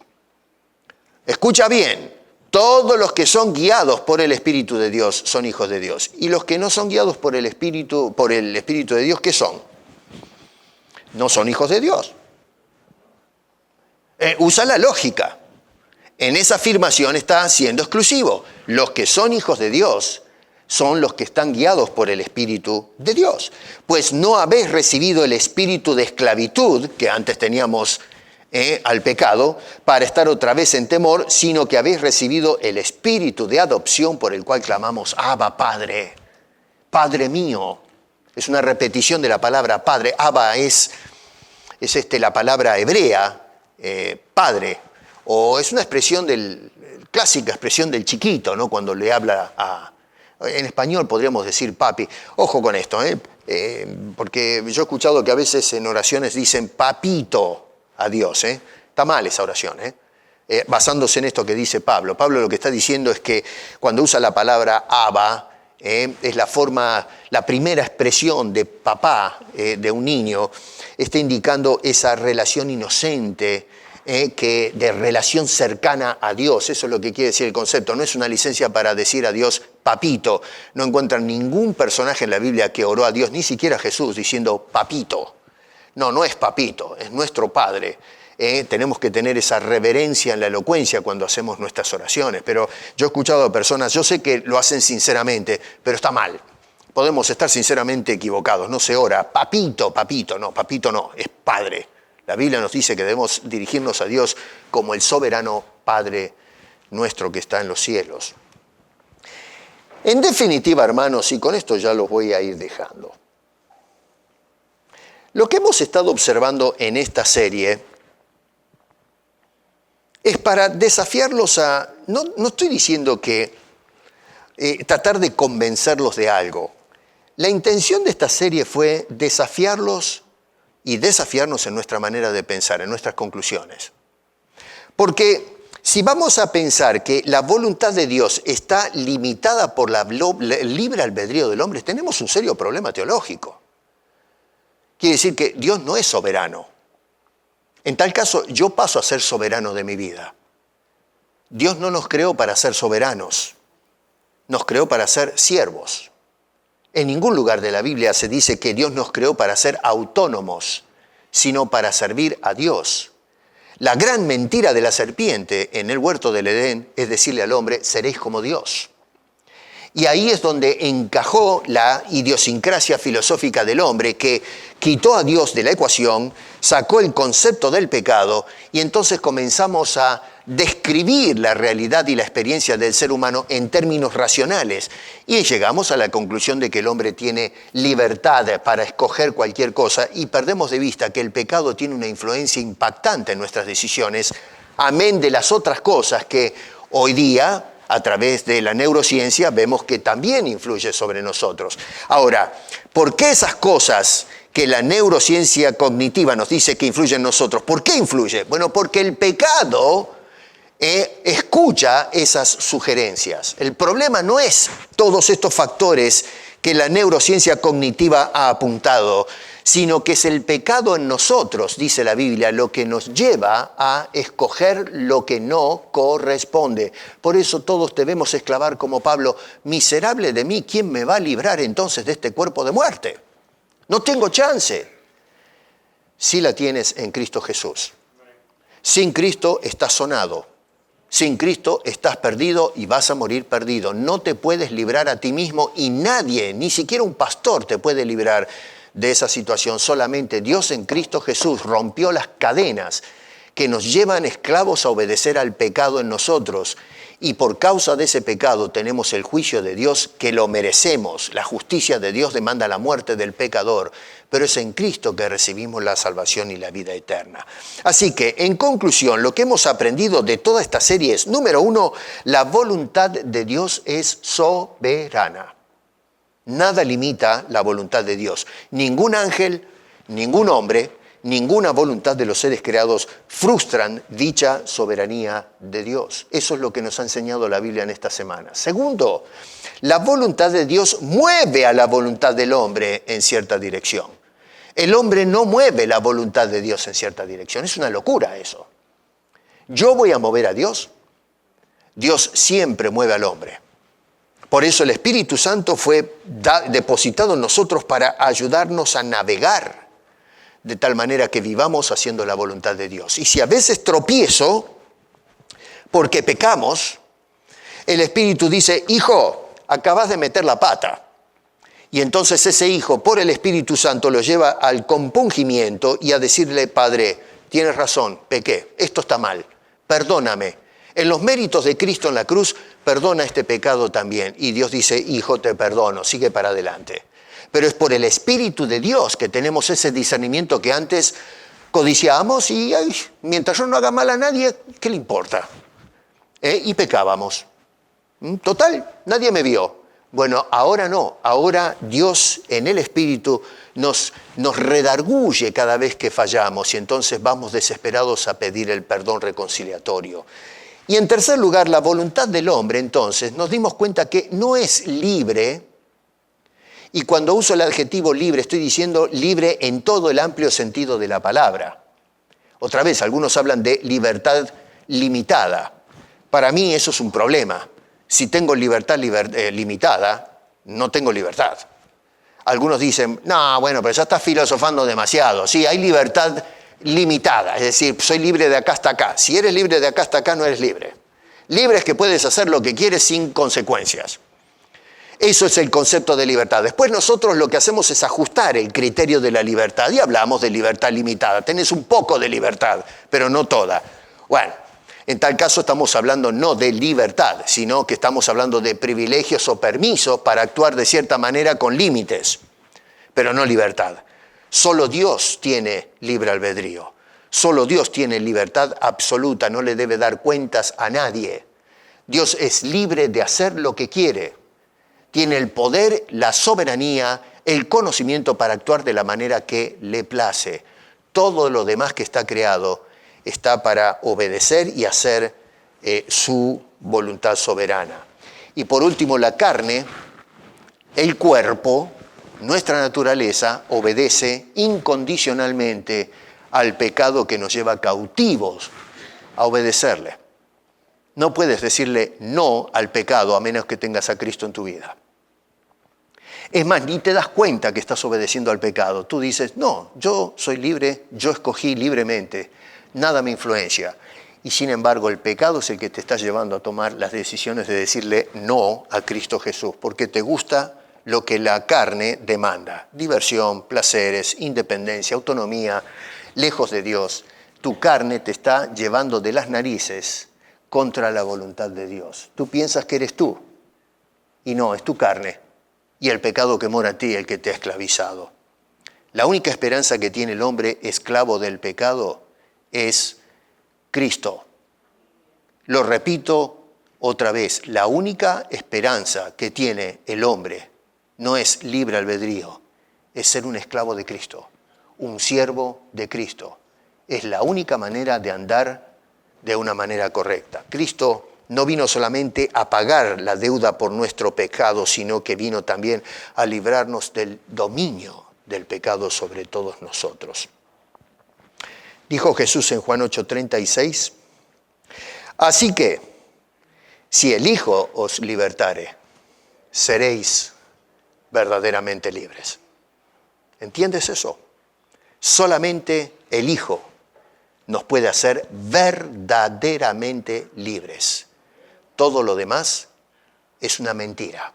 Escucha bien, todos los que son guiados por el Espíritu de Dios son hijos de Dios. Y los que no son guiados por el Espíritu de Dios, ¿qué son? No son hijos de Dios. Usa la lógica. En esa afirmación está siendo exclusivo. Los que son hijos de Dios son los que están guiados por el Espíritu de Dios. Pues no habéis recibido el espíritu de esclavitud que antes teníamos al pecado para estar otra vez en temor, sino que habéis recibido el espíritu de adopción por el cual clamamos, Abba, Padre, Padre mío. Es una repetición de la palabra Padre. Abba es la palabra hebrea, padre, o es una expresión clásica expresión del chiquito, ¿no? Cuando le habla en español podríamos decir papi. Ojo con esto, porque yo he escuchado que a veces en oraciones dicen papito a Dios, Está mal esa oración, basándose en esto que dice Pablo. Pablo lo que está diciendo es que cuando usa la palabra Abba, es la primera expresión de papá de un niño, está indicando esa relación inocente, de relación cercana a Dios. Eso es lo que quiere decir el concepto. No es una licencia para decir a Dios papito. No encuentran ningún personaje en la Biblia que oró a Dios, ni siquiera Jesús, diciendo papito. No es papito, es nuestro Padre. Tenemos que tener esa reverencia en la elocuencia cuando hacemos nuestras oraciones. Pero yo he escuchado a personas, yo sé que lo hacen sinceramente, pero está mal. Podemos estar sinceramente equivocados. No se ora papito, no, es Padre. La Biblia nos dice que debemos dirigirnos a Dios como el soberano Padre nuestro que está en los cielos. En definitiva, hermanos, y con esto ya los voy a ir dejando, lo que hemos estado observando en esta serie es para desafiarlos a, no estoy diciendo que tratar de convencerlos de algo. La intención de esta serie fue desafiarlos y desafiarnos en nuestra manera de pensar, en nuestras conclusiones. Porque si vamos a pensar que la voluntad de Dios está limitada por el libre albedrío del hombre, tenemos un serio problema teológico. Quiere decir que Dios no es soberano. En tal caso, yo paso a ser soberano de mi vida. Dios no nos creó para ser soberanos, nos creó para ser siervos. En ningún lugar de la Biblia se dice que Dios nos creó para ser autónomos, sino para servir a Dios. La gran mentira de la serpiente en el huerto del Edén es decirle al hombre, seréis como Dios. Y ahí es donde encajó la idiosincrasia filosófica del hombre, que quitó a Dios de la ecuación, sacó el concepto del pecado, y entonces comenzamos a describir la realidad y la experiencia del ser humano en términos racionales. Y llegamos a la conclusión de que el hombre tiene libertad para escoger cualquier cosa, y perdemos de vista que el pecado tiene una influencia impactante en nuestras decisiones, amén de las otras cosas que hoy día, a través de la neurociencia, vemos que también influye sobre nosotros. Ahora, ¿por qué esas cosas que la neurociencia cognitiva nos dice que influyen en nosotros? ¿Por qué influye? Bueno, porque el pecado escucha esas sugerencias. El problema no es todos estos factores que la neurociencia cognitiva ha apuntado, sino que es el pecado en nosotros, dice la Biblia, lo que nos lleva a escoger lo que no corresponde. Por eso todos debemos exclamar como Pablo: miserable de mí, ¿quién me va a librar entonces de este cuerpo de muerte? No tengo chance. Sí la tienes en Cristo Jesús. Sin Cristo estás sonado. Sin Cristo estás perdido y vas a morir perdido. No te puedes librar a ti mismo, y nadie, ni siquiera un pastor, te puede librar de esa situación. Solamente Dios en Cristo Jesús rompió las cadenas que nos llevan esclavos a obedecer al pecado en nosotros, y por causa de ese pecado tenemos el juicio de Dios, que lo merecemos. La justicia de Dios demanda la muerte del pecador, pero es en Cristo que recibimos la salvación y la vida eterna. Así que, en conclusión, lo que hemos aprendido de toda esta serie es: número 1, la voluntad de Dios es soberana. Nada limita la voluntad de Dios. Ningún ángel, ningún hombre, ninguna voluntad de los seres creados frustran dicha soberanía de Dios. Eso es lo que nos ha enseñado la Biblia en esta semana. Segundo, la voluntad de Dios mueve a la voluntad del hombre en cierta dirección. El hombre no mueve la voluntad de Dios en cierta dirección. Es una locura eso. Yo voy a mover a Dios. Dios siempre mueve al hombre. Por eso el Espíritu Santo fue depositado en nosotros para ayudarnos a navegar, de tal manera que vivamos haciendo la voluntad de Dios. Y si a veces tropiezo porque pecamos, el Espíritu dice: hijo, acabas de meter la pata. Y entonces ese hijo, por el Espíritu Santo, lo lleva al compungimiento y a decirle: Padre, tienes razón, pequé, esto está mal, perdóname. En los méritos de Cristo en la cruz, perdona este pecado también. Y Dios dice: hijo, te perdono, sigue para adelante. Pero es por el Espíritu de Dios que tenemos ese discernimiento que antes codiciábamos y mientras yo no haga mal a nadie, ¿qué le importa? Y pecábamos. Total, nadie me vio. Bueno, ahora no. Ahora Dios en el Espíritu nos redarguye cada vez que fallamos, y entonces vamos desesperados a pedir el perdón reconciliatorio. Y en tercer lugar, la voluntad del hombre, entonces, nos dimos cuenta que no es libre. Y cuando uso el adjetivo libre, estoy diciendo libre en todo el amplio sentido de la palabra. Otra vez, algunos hablan de libertad limitada. Para mí eso es un problema. Si tengo libertad limitada, no tengo libertad. Algunos dicen: no, bueno, pero ya estás filosofando demasiado. Sí, hay libertad limitada, es decir, soy libre de acá hasta acá. Si eres libre de acá hasta acá, no eres libre. Libre es que puedes hacer lo que quieres sin consecuencias. Eso es el concepto de libertad. Después nosotros lo que hacemos es ajustar el criterio de la libertad y hablamos de libertad limitada. Tenés un poco de libertad, pero no toda. Bueno, en tal caso estamos hablando no de libertad, sino que estamos hablando de privilegios o permisos para actuar de cierta manera con límites, pero no libertad. Solo Dios tiene libre albedrío. Solo Dios tiene libertad absoluta, no le debe dar cuentas a nadie. Dios es libre de hacer lo que quiere. Tiene el poder, la soberanía, el conocimiento para actuar de la manera que le place. Todo lo demás que está creado está para obedecer y hacer su voluntad soberana. Y por último, la carne, el cuerpo, nuestra naturaleza, obedece incondicionalmente al pecado que nos lleva cautivos a obedecerle. No puedes decirle no al pecado a menos que tengas a Cristo en tu vida. Es más, ni te das cuenta que estás obedeciendo al pecado. Tú dices: no, yo soy libre, yo escogí libremente, nada me influencia. Y sin embargo, el pecado es el que te está llevando a tomar las decisiones de decirle no a Cristo Jesús, porque te gusta lo que la carne demanda. Diversión, placeres, independencia, autonomía, lejos de Dios. Tu carne te está llevando de las narices contra la voluntad de Dios. Tú piensas que eres tú, y no, es tu carne y el pecado que mora en ti el que te ha esclavizado. La única esperanza que tiene el hombre esclavo del pecado es Cristo. Lo repito otra vez, la única esperanza que tiene el hombre no es libre albedrío, es ser un esclavo de Cristo, un siervo de Cristo. Es la única manera de andar de una manera correcta. Cristo no vino solamente a pagar la deuda por nuestro pecado, sino que vino también a librarnos del dominio del pecado sobre todos nosotros. Dijo Jesús en Juan 8:36, así que, si el Hijo os libertare, seréis verdaderamente libres. ¿Entiendes eso? Solamente el Hijo nos puede hacer verdaderamente libres. Todo lo demás es una mentira.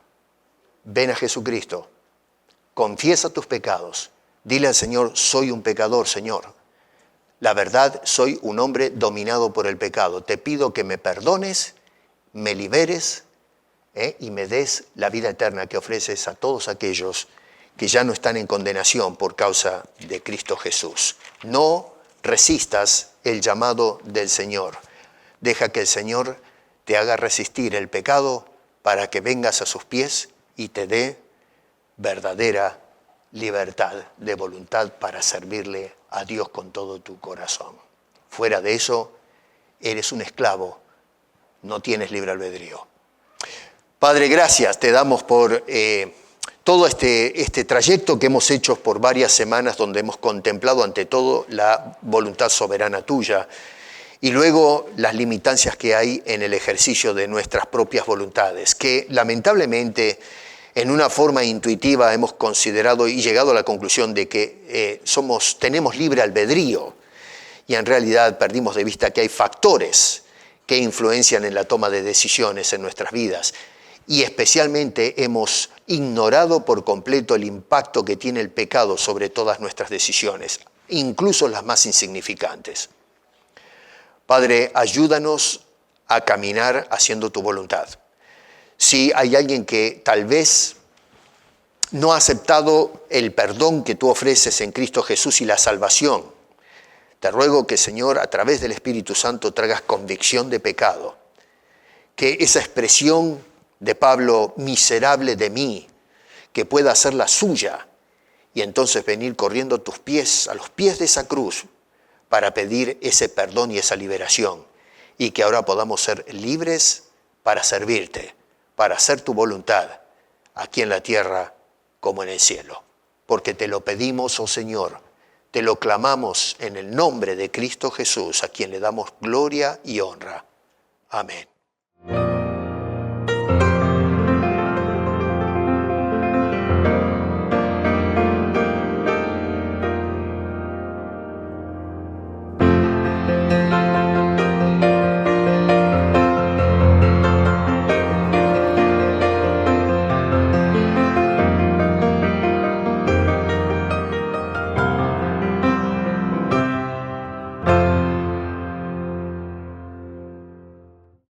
Ven a Jesucristo, confiesa tus pecados, dile al Señor, soy un pecador, Señor. La verdad, soy un hombre dominado por el pecado. Te pido que me perdones, me liberes y me des la vida eterna que ofreces a todos aquellos que ya no están en condenación por causa de Cristo Jesús. No resistas el llamado del Señor. Deja que el Señor te haga resistir el pecado para que vengas a sus pies y te dé verdadera libertad de voluntad para servirle a Dios con todo tu corazón. Fuera de eso, eres un esclavo, no tienes libre albedrío. Padre, gracias te damos por todo este trayecto que hemos hecho por varias semanas, donde hemos contemplado ante todo la voluntad soberana tuya y luego las limitancias que hay en el ejercicio de nuestras propias voluntades, que lamentablemente en una forma intuitiva hemos considerado y llegado a la conclusión de que tenemos libre albedrío y en realidad perdimos de vista que hay factores que influencian en la toma de decisiones en nuestras vidas y especialmente hemos ignorado por completo el impacto que tiene el pecado sobre todas nuestras decisiones, incluso las más insignificantes. Padre, ayúdanos a caminar haciendo tu voluntad. Si hay alguien que tal vez no ha aceptado el perdón que tú ofreces en Cristo Jesús y la salvación, te ruego que, Señor, a través del Espíritu Santo traigas convicción de pecado. Que esa expresión de Pablo, miserable de mí, que pueda hacerla suya y entonces venir corriendo a tus pies, a los pies de esa cruz, para pedir ese perdón y esa liberación. Y que ahora podamos ser libres para servirte, para hacer tu voluntad, aquí en la tierra como en el cielo. Porque te lo pedimos, oh Señor, te lo clamamos en el nombre de Cristo Jesús, a quien le damos gloria y honra. Amén.